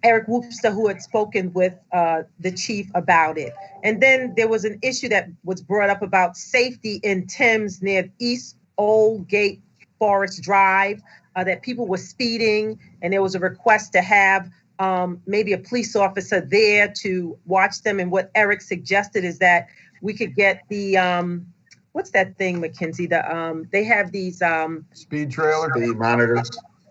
Eric Woopster, who had spoken with the chief about it. And then there was an issue that was brought up about safety in Thames near East Old Gate Forest Drive, that people were speeding, and there was a request to have maybe a police officer there to watch them. And what Eric suggested is that we could get the, what's that thing, Mackenzie? They have these Speed trailer? Speed monitors.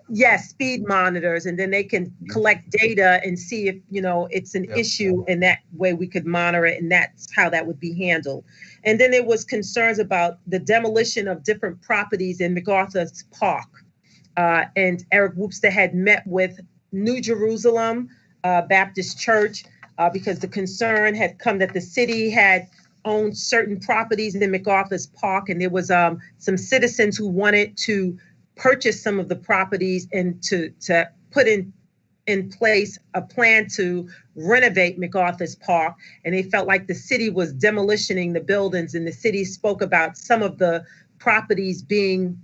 Yes, speed monitors, and then they can collect data and see if, you know, it's an issue, and that way we could monitor it, and that's how that would be handled. And then there was concerns about the demolition of different properties in MacArthur's Park. And Eric Woopster had met with New Jerusalem Baptist Church because the concern had come that the city had owned certain properties in MacArthur's Park, and there was some citizens who wanted to purchase some of the properties and to put in place a plan to renovate MacArthur's Park. And they felt like the city was demolishing the buildings, and the city spoke about some of the properties being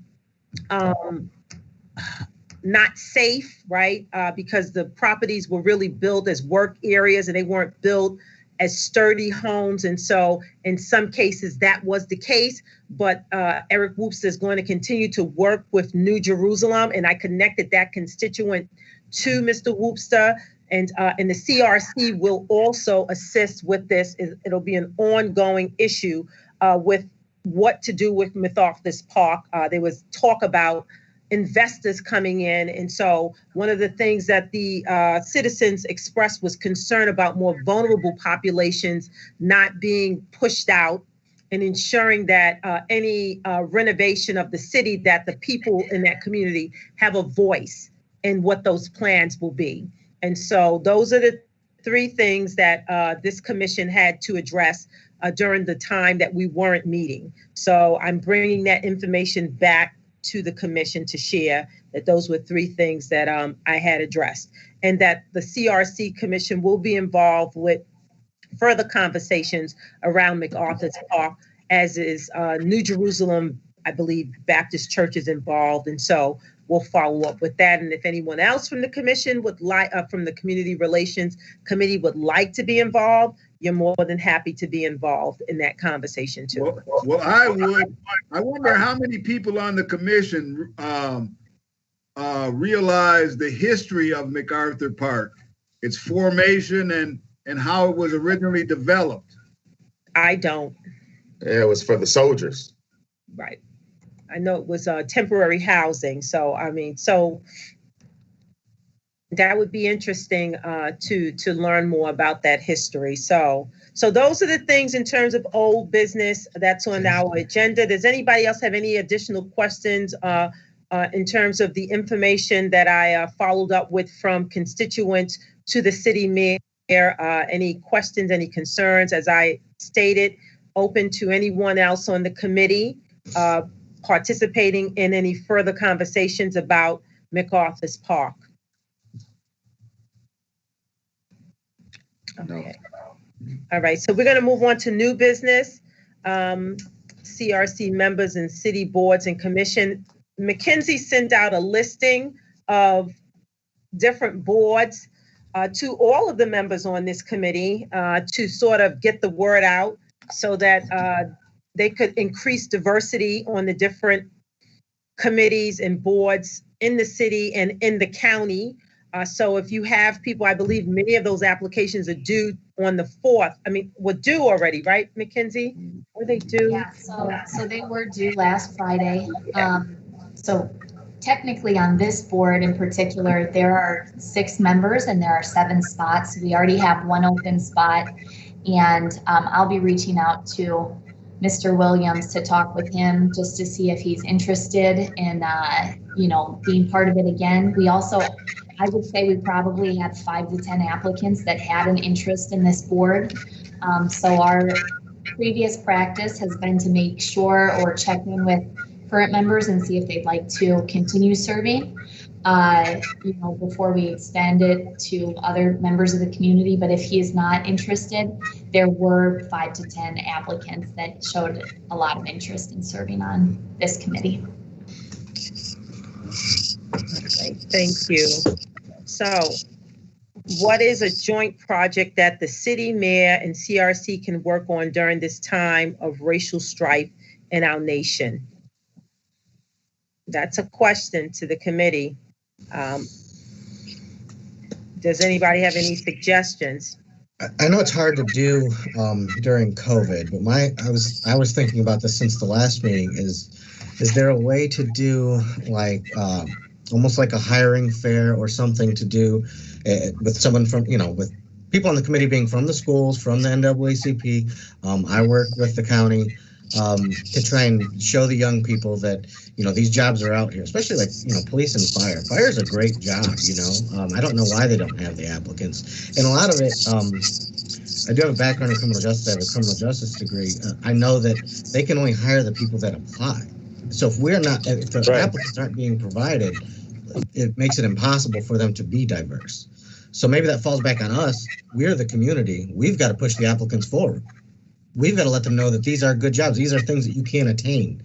not safe, right? Because the properties were really built as work areas and they weren't built as sturdy homes. And so in some cases that was the case, but Eric Woopster is going to continue to work with New Jerusalem. And I connected that constituent to Mr. Woopster. And the CRC will also assist with this. It'll be an ongoing issue with what to do with MacArthur's Park. There was talk about investors coming in. And so one of the things that the citizens expressed was concern about more vulnerable populations not being pushed out, and ensuring that any renovation of the city, that the people in that community have a voice in what those plans will be. And so those are the three things that this commission had to address during the time that we weren't meeting. So I'm bringing that information back to the commission to share, that those were three things that I had addressed, and that the CRC commission will be involved with further conversations around MacArthur's Park, as is New Jerusalem, I believe Baptist Church is involved. And so we'll follow up with that. And if anyone else from the commission would like, from the Community Relations Committee would like to be involved, you're more than happy to be involved in that conversation too. Well, I would. I wonder how many people on the commission realize the history of MacArthur Park, its formation and how it was originally developed. I don't. Yeah, it was for the soldiers. Right. I know it was temporary housing. So, I mean, so that would be interesting to learn more about that history. So those are the things in terms of old business that's on our agenda. Does anybody else have any additional questions in terms of the information that I followed up with from constituents to the city mayor? Any questions, any concerns? As I stated, open to anyone else on the committee participating in any further conversations about MacArthur's Park. Okay. All right, so we're going to move on to new business. CRC members and city boards and commission. McKinsey sent out a listing of different boards to all of the members on this committee to sort of get the word out so that they could increase diversity on the different committees and boards in the city and in the county. So if you have people, I believe many of those applications are due on the 4th. I mean, were due already, right, McKinsey? Were they due? Yeah, so they were due last Friday. So technically on this board in particular, there are 6 members and there are 7 spots. We already have 1 open spot, and I'll be reaching out to Mr. Williams to talk with him just to see if he's interested in, being part of it again. We also, I would say we probably had 5 to 10 applicants that had an interest in this board. So our previous practice has been to make sure or check in with current members and see if they'd like to continue serving, before we extend it to other members of the community. But if he is not interested, there were 5 to 10 applicants that showed a lot of interest in serving on this committee. Okay, thank you. So what is a joint project that the city mayor and CRC can work on during this time of racial strife in our nation? That's a question to the committee. Does anybody have any suggestions? I know it's hard to do during COVID, but I was thinking about this since the last meeting. Is there a way to do like almost like a hiring fair or something to do with someone from, with people on the committee being from the schools, from the NAACP. I work with the county to try and show the young people that, these jobs are out here, especially like, police and fire. Fire is a great job, I don't know why they don't have the applicants. And a lot of it, I do have a background in criminal justice. I have a criminal justice degree. I know that they can only hire the people that apply. So if the applicants aren't being provided, it makes it impossible for them to be diverse. So maybe that falls back on us. We're the community. We've got to push the applicants forward. We've got to let them know that these are good jobs. These are things that you can attain.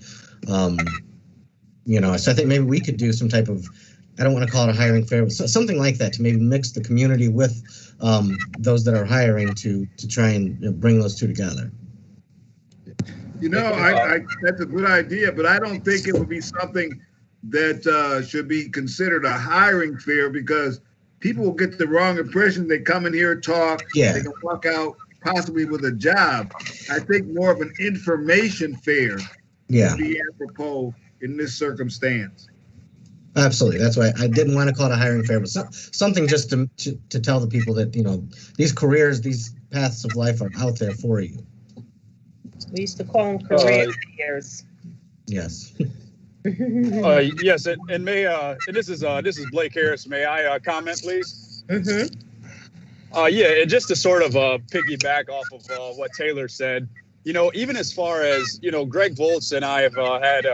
So I think maybe we could do some type of I don't want to call it a hiring fair, but something like that to maybe mix the community with those that are hiring to try and bring those two together. That's a good idea, but I don't think it would be something that should be considered a hiring fair, because people will get the wrong impression. They come in here, talk, Yeah. They can walk out possibly with a job. I think more of an information fair Yeah, would be apropos in this circumstance. absolutely. That's why I didn't want to call it a hiring fair, but something just to tell the people that, these careers, these paths of life are out there for you. We used to call them career fairs. Yes. Yes, and may and this is Blake Harris. May I comment, please? Yeah, and just to sort of piggyback off of what Taylor said, even as far as Greg Volz and I have had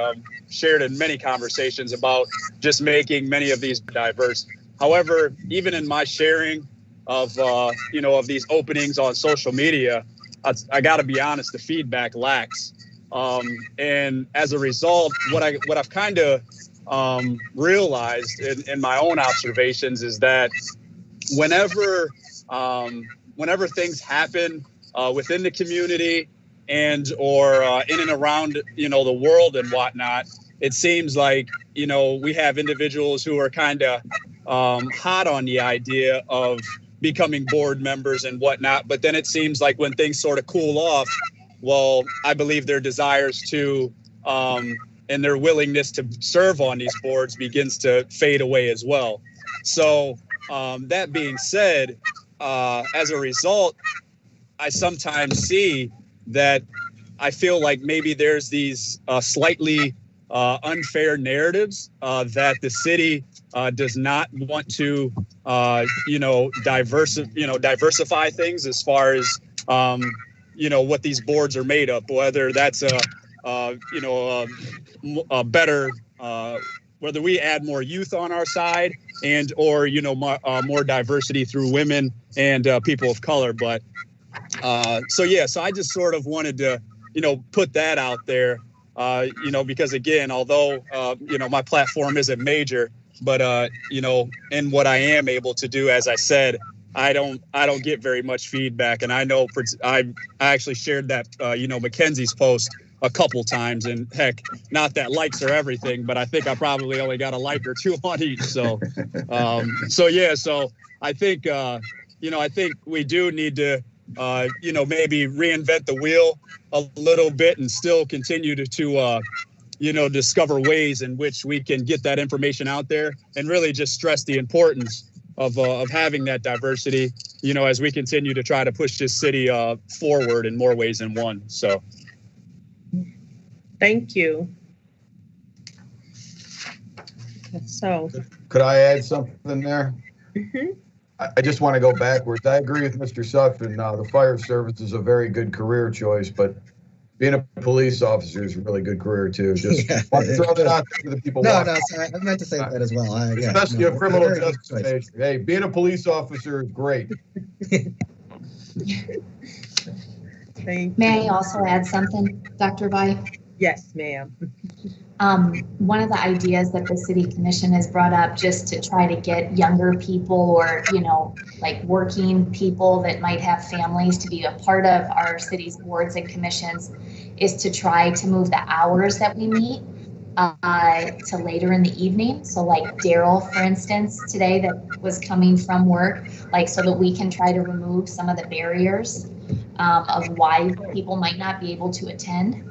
shared in many conversations about just making many of these diverse. However, even in my sharing of of these openings on social media, I got to be honest, the feedback lacks. And as a result, what I've kind of realized in my own observations is that whenever things happen within the community or in and around the world and whatnot, it seems like we have individuals who are kind of hot on the idea of becoming board members and whatnot, but then it seems like when things sort of cool off, well, I believe their desires to and their willingness to serve on these boards begins to fade away as well. So that being said, as a result, I sometimes see that I feel like maybe there's these slightly unfair narratives that the city does not want to, diversify things as far as what these boards are made of, whether that's a better, whether we add more youth on our side and or more diversity through women and people of color. But so I just sort of wanted to put that out there, because again, although my platform isn't major, but in what I am able to do, as I said, I don't get very much feedback, and I know I actually shared that Mackenzie's post a couple times, and heck, not that likes are everything, but I think I probably only got a like or two on each. So so I think I think we do need to maybe reinvent the wheel a little bit and still continue to discover ways in which we can get that information out there and really just stress the importance of having that diversity, as we continue to try to push this city forward in more ways than one. So. Thank you. So. Could I add something there? Mm-hmm. I just want to go backwards. I agree with Mr. Sutphin. The fire service is a very good career choice, but being a police officer is a really good career too. Just want to throw that out there to the people. No, sorry, I meant to say that as well. Especially a criminal justice major. Hey, being a police officer is great. May I also add something, Dr. Bai? Yes, ma'am. One of the ideas that the city commission has brought up just to try to get younger people or, like working people that might have families to be a part of our city's boards and commissions is to try to move the hours that we meet to later in the evening. So like Daryl, for instance, today that was coming from work, so that we can try to remove some of the barriers of why people might not be able to attend.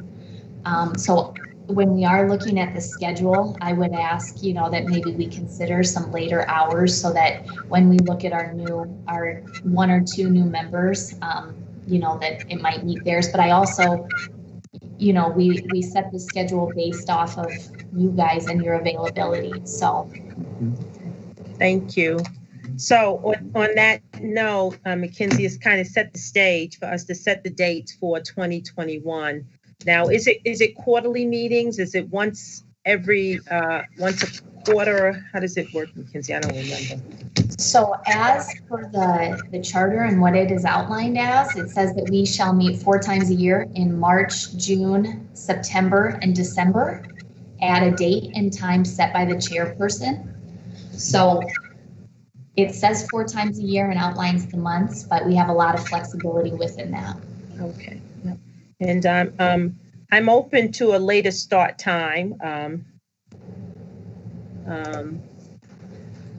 So when we are looking at the schedule, I would ask, that maybe we consider some later hours so that when we look at our one or two new members, that it might meet theirs. But I also, we set the schedule based off of you guys and your availability. So. Thank you. So on that note, Mackenzie has kind of set the stage for us to set the dates for 2021. Now, is it quarterly meetings? Is it once a quarter? How does it work, Mackenzie? I don't remember. So as for the charter and what it is outlined as, it says that we shall meet 4 times a year in March, June, September, and December at a date and time set by the chairperson. So it says 4 times a year and outlines the months, but we have a lot of flexibility within that. Okay. Yep. And I'm open to a later start time.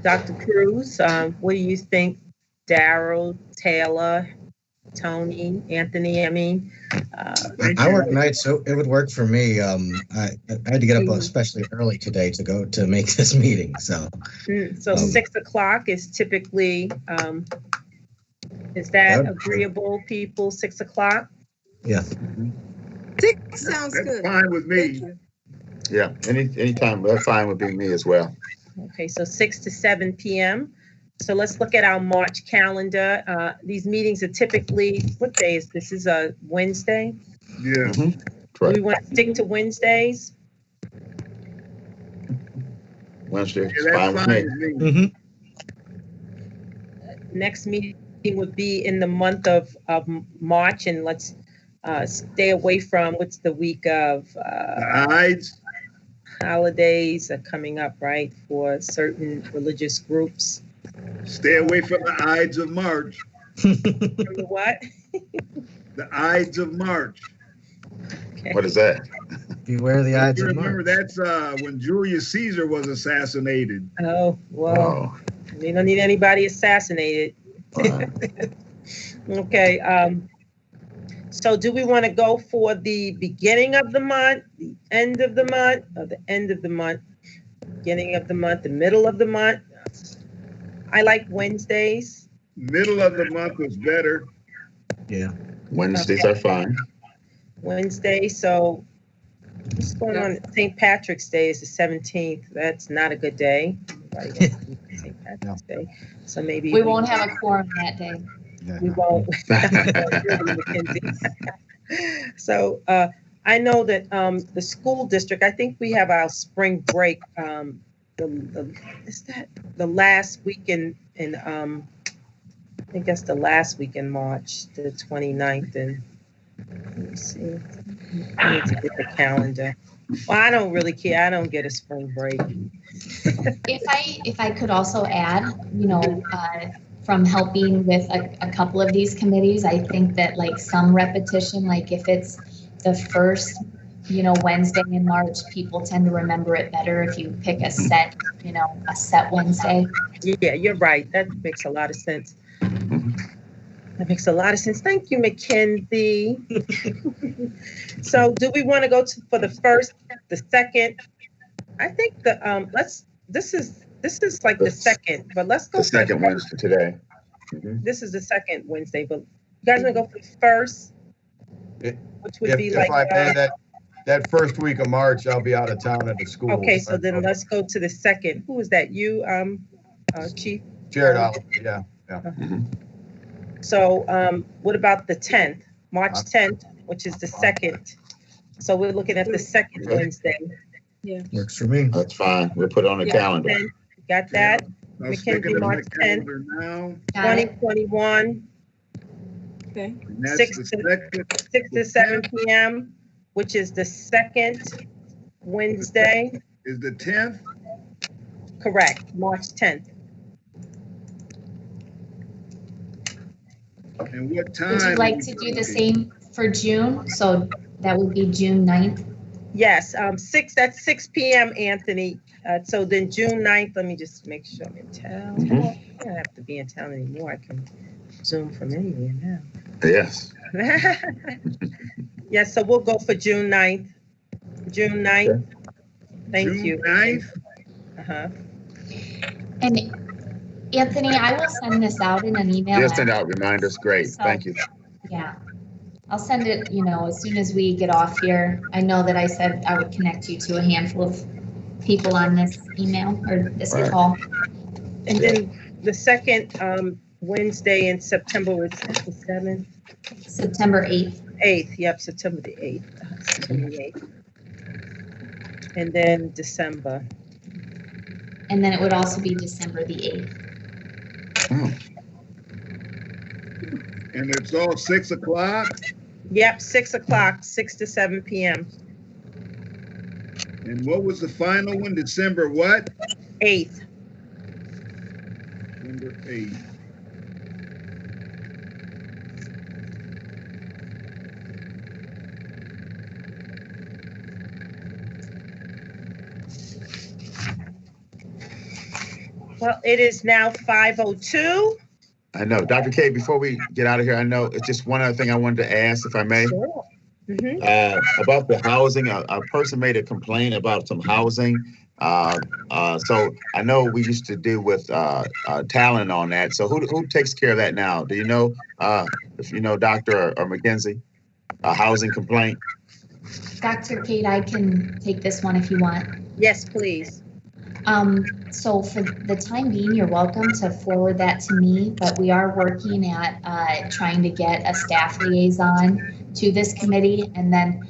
Dr. Cruz, what do you think? Daryl, Taylor, Tony, Anthony, I mean. I work nights, so it would work for me. I had to get up especially early today to make this meeting, so. So 6 o'clock is typically, is that agreeable, people, 6 o'clock? Yeah. 6 sounds That's good. fine with me. Yeah, anytime, that's fine with me as well. Okay, so 6 to 7 p.m. So let's look at our March calendar. These meetings are typically, what day is this? Is a Wednesday? Yeah. Do Correct. we want to stick to Wednesdays? Wednesday, Yeah, fine that's with fine me. with me. Next meeting would be in the month of March, and let's stay away from what's the week of The Ides, holidays are coming up, right, for certain religious groups. stay away from the Ides of March. What? The Ides of March. Okay. What is that? Beware the Ides You of remember March. that's when Julius Caesar was assassinated. Oh, well, Oh, we don't need anybody assassinated. wow. Okay, so do we want to go for the beginning of the month, the end of the month, or the end of the month, beginning of the month, the middle of the month? I like Wednesdays. Middle of the month was better. Yeah. Wednesdays are fine. Wednesday, so what's going on? St. Patrick's Day is the 17th. That's not a good day. Everybody wants to do St. Patrick's Day. So maybe We won't have a quorum that day. we won't. So I know that the school district, I think we have our spring break. Is that the last week in I think that's the last week in March, the 29th. And let me see. I need to get the calendar. Well, I don't really care. I don't get a spring break. If I could also add, from helping with a couple of these committees, I think that like some repetition, like if it's the first, Wednesday in March, people tend to remember it better if you pick a set Wednesday. Yeah, you're right. That makes a lot of sense. That makes a lot of sense. Thank you, Mackenzie. So do we want to go for the first, the second? I think this is like the second, but let's go. The second Wednesday today. This is the second Wednesday, but you guys want to go for the first? Which would be like. If I may, that first week of March, I'll be out of town at the school. Okay, so then let's go to the second. Who is that? You, Chief? Jared Oliver, yeah. So what about the 10th, March 10th, which is the second? So we're looking at the second Wednesday. Works for me. That's fine. We'll put it on the calendar. Got that? I'll stick it Mackenzie, on March the 10th, calendar now. 2021, Okay. And that's 6 the to second. 6 to 7 p.m., which is the second Wednesday. Is the 10th? Correct, March 10th. And what time? Would you like to do the same for June? So that would be June 9th. Yes, that's 6 p.m., Anthony. So then June 9th, let me just make sure I'm in town. I don't have to be in town anymore. I can Zoom from anywhere now. Yes. Yes, so we'll go for June 9th. June 9th. Thank June you. 9th? Uh-huh. And Anthony, I will send this out in an email. Just send out reminders. Great. Thank you. Yeah. I'll send it, as soon as we get off here. I know that I said I would connect you to a handful of people on this email or this Right. call. And then the second Wednesday in September was the 7th? September 8th. 8th, yep, September the 8th. September the 8th. And then December. And then it would also be December the 8th. Oh, And it's all 6 o'clock? Yep, 6 o'clock, 6 to 7 p.m. And what was the final one? December what? 8th. Hey. Well, it is now 5:02. I know. Dr. K, before we get out of here, I know it's just one other thing I wanted to ask, if I may. Sure. Mhm. About the housing, a person made a complaint about some housing. So I know we used to deal with Talon on that. So who takes care of that now? Do you know, if you know, Dr. or McKenzie, a housing complaint? Dr. Kate, I can take this one if you want. Yes, please. So for the time being, you're welcome to forward that to me, but we are working at trying to get a staff liaison to this committee. And then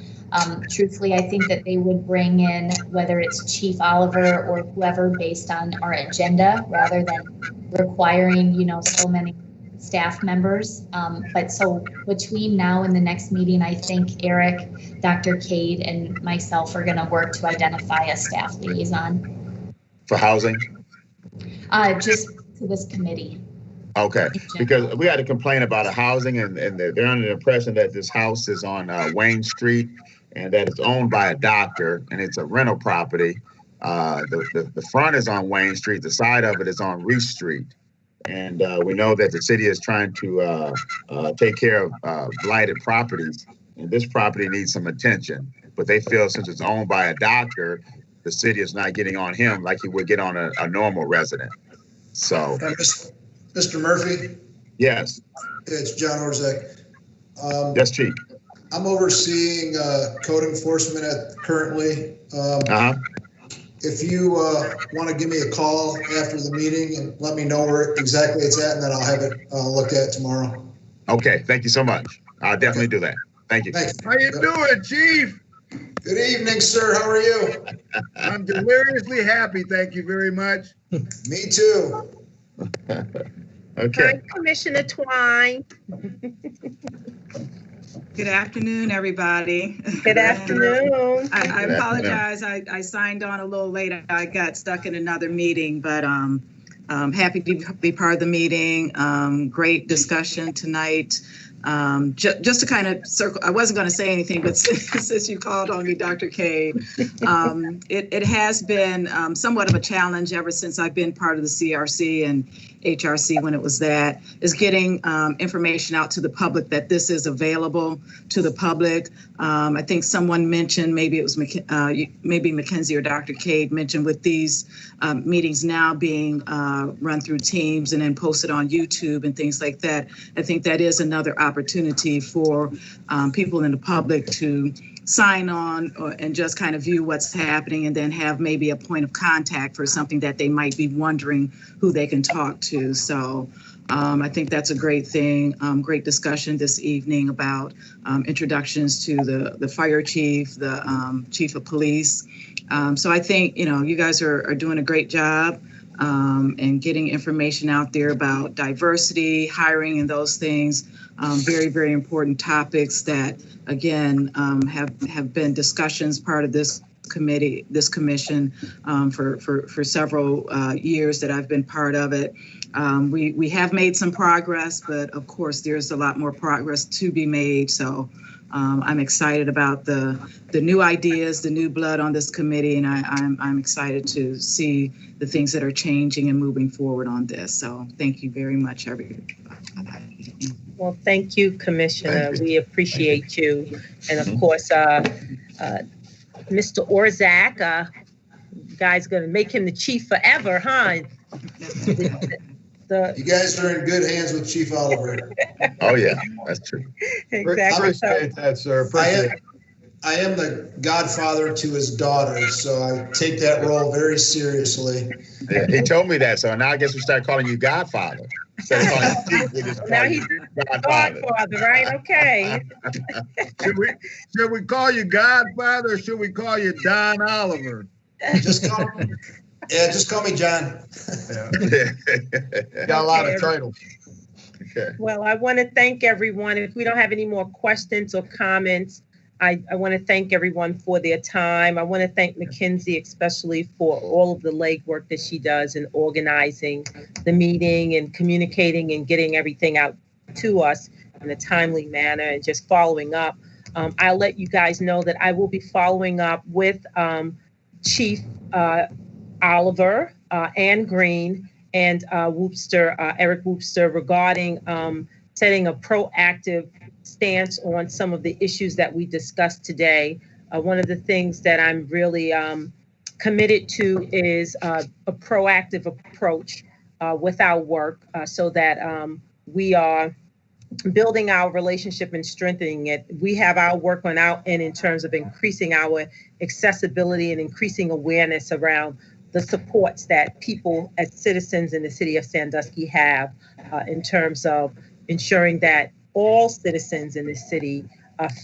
truthfully, I think that they would bring in whether it's Chief Oliver or whoever based on our agenda rather than requiring, so many staff members. But so between now and the next meeting, I think Eric, Dr. Cade, and myself are going to work to identify a staff liaison. For housing? Just to this committee. Okay, because we had a complaint about a housing and they're under the impression that this house is on Wayne Street and that it's owned by a doctor and it's a rental property. The front is on Wayne Street, the side of it is on Reese Street. And we know that the city is trying to take care of blighted properties, and this property needs some attention. But they feel since it's owned by a doctor, the city is not getting on him like he would get on a normal resident. So, Mr. Murphy, yes, it's John Orzek. yes, Chief. I'm overseeing code enforcement currently. If you want to give me a call after the meeting and let me know where exactly it's at, and then I'll have it looked at tomorrow. Okay, thank you so much. I'll definitely do that. Thank you. Thank you. How you doing, Chief? Good evening, sir. How are you? I'm deliriously happy. Thank you very much. Me too. Okay. Hi, Commissioner Twine. Good afternoon, everybody. Good afternoon. I apologize. I signed on a little late. I got stuck in another meeting, but I'm happy to be part of the meeting. Great discussion tonight. Just to kind of circle, I wasn't going to say anything, but since you called on me, Dr. K, it has been somewhat of a challenge ever since I've been part of the CRC and HRC when it was that, is getting information out to the public that this is available to the public. I think someone mentioned, maybe it was maybe Mackenzie or Dr. Cade mentioned with these meetings now being run through Teams and then posted on YouTube and things like that. I think that is another opportunity for people in the public to sign on and just kind of view what's happening and then have maybe a point of contact for something that they might be wondering who they can talk to. So I think that's a great thing. Great discussion this evening about introductions to the fire chief, the chief of police. So I think, you guys are doing a great job and getting information out there about diversity, hiring, and those things. Very, very important topics that, again, have been discussions part of this committee, this commission for several years that I've been part of it. We have made some progress, but of course there's a lot more progress to be made. So I'm excited about the new ideas, the new blood on this committee, and I'm excited to see the things that are changing and moving forward on this. So thank you very much, everybody. Well, thank you, Commissioner. We appreciate you. And of course, Mr. Orzak, you guys going to make him the chief forever, huh? You guys are in good hands with Chief Oliver. Oh, yeah, that's true. Exactly. Appreciate that, sir. Appreciate it. I am the godfather to his daughter, so I take that role very seriously. Yeah, he told me that, so now I guess we start calling you Godfather. Instead of calling you Chief, we just call Now you he's Godfather. Godfather, right? Okay. Should we call you Godfather or should we call you Don Oliver? Just call me John. Got a lot of titles. Okay. Well, I want to thank everyone. If we don't have any more questions or comments, I want to thank everyone for their time. I want to thank Mackenzie especially for all of the legwork that she does in organizing the meeting and communicating and getting everything out to us in a timely manner and just following up. I'll let you guys know that I will be following up with Chief Oliver, Ann Green, and Eric Woopster regarding setting a proactive stance on some of the issues that we discussed today. One of the things that I'm really committed to is a proactive approach with our work so that we are building our relationship and strengthening it. We have our work on our end in terms of increasing our accessibility and increasing awareness around the supports that people as citizens in the city of Sandusky have in terms of ensuring that all citizens in the city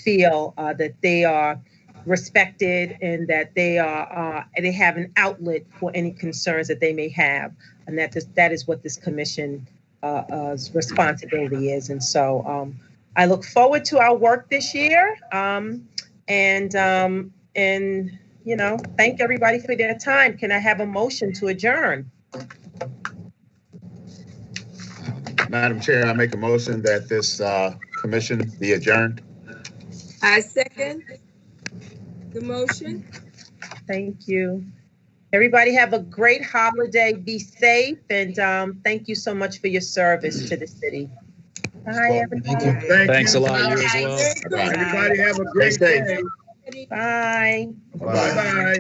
feel that they are respected and that they have an outlet for any concerns that they may have, and that is what this commission's responsibility is. And so I look forward to our work this year, and you know, thank everybody for their time. Can I have a motion to adjourn? Madam Chair, I make a motion that this commission be adjourned. I second the motion. Thank you. Everybody have a great holiday. Be safe, and thank you so much for your service to the city. Bye, everybody. Thank you. Thanks a lot. You as well. Bye. Everybody have a great Stay safe. day. Bye. Bye-bye.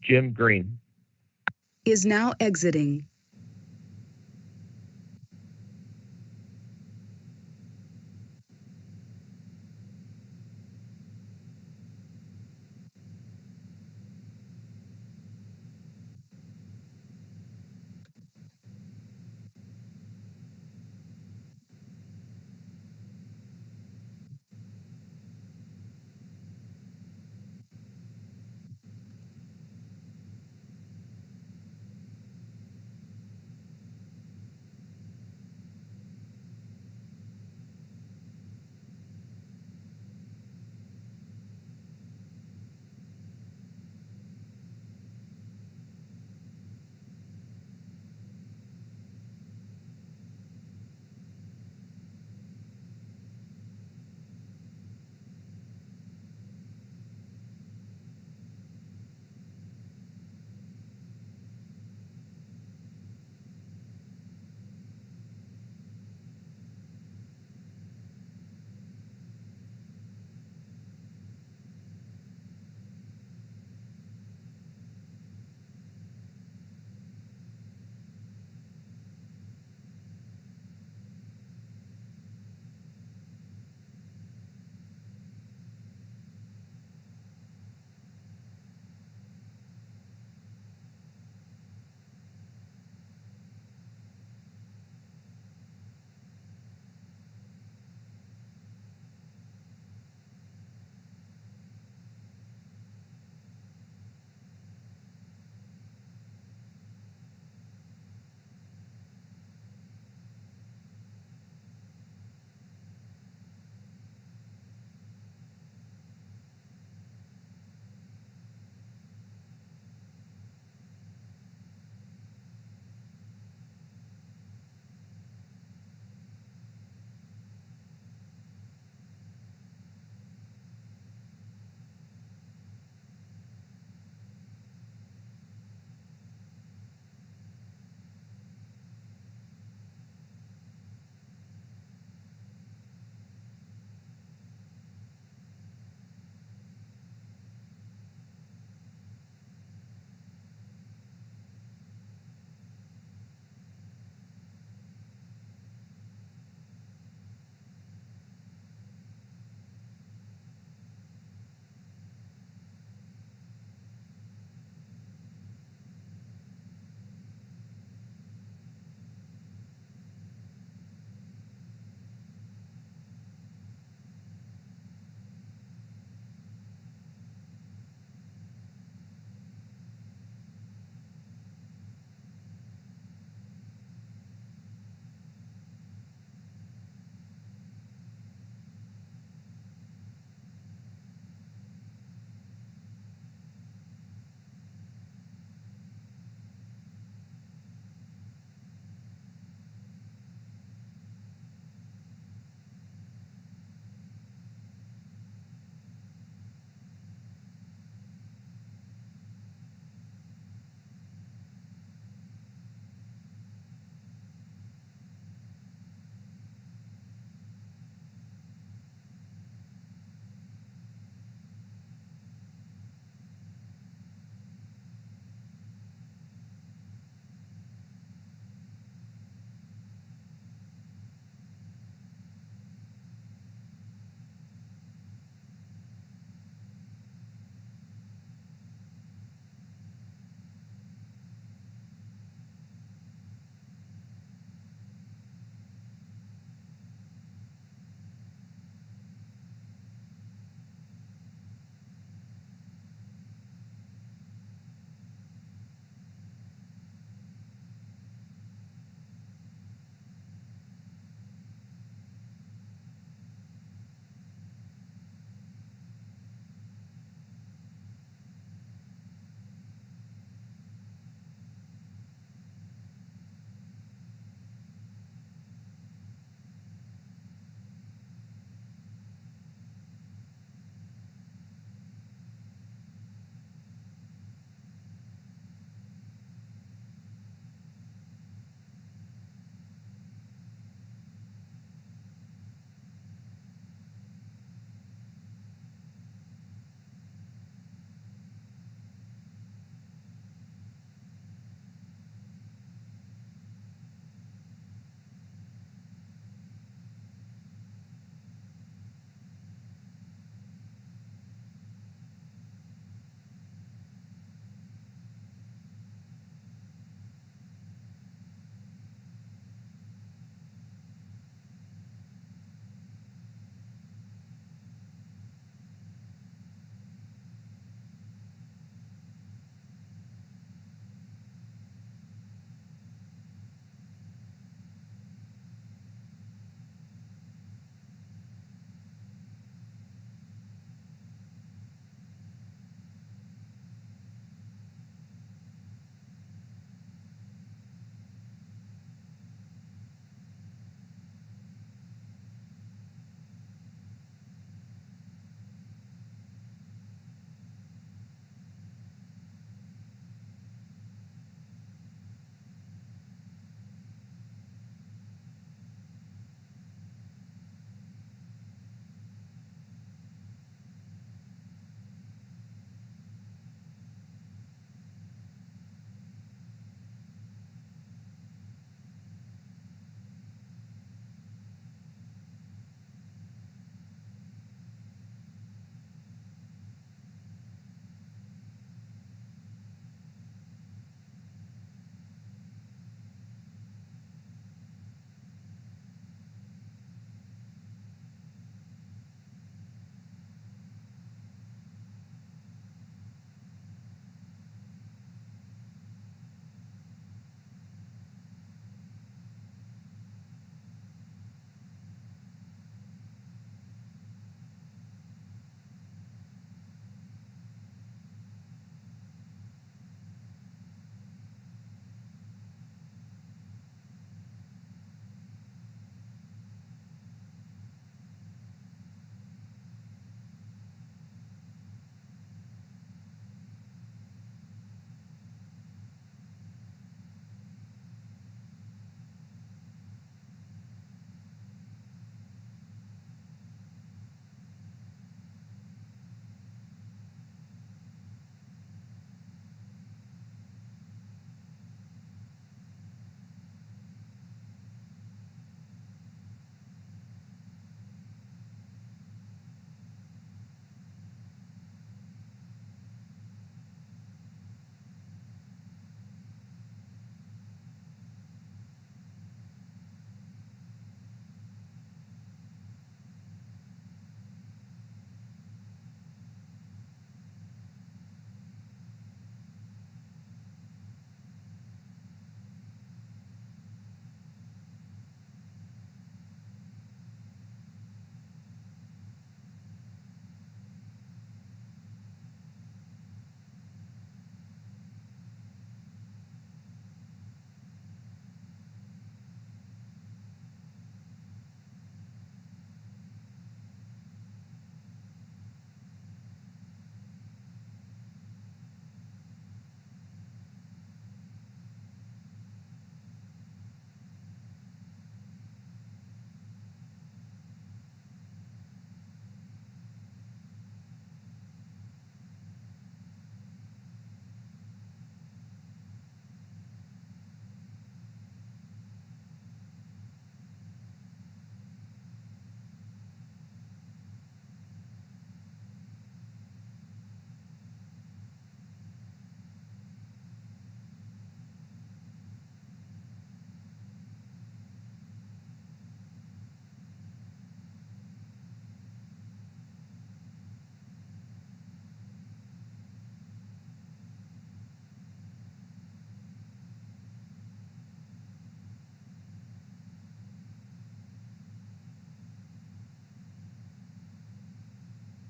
Jim Green. Is now exiting.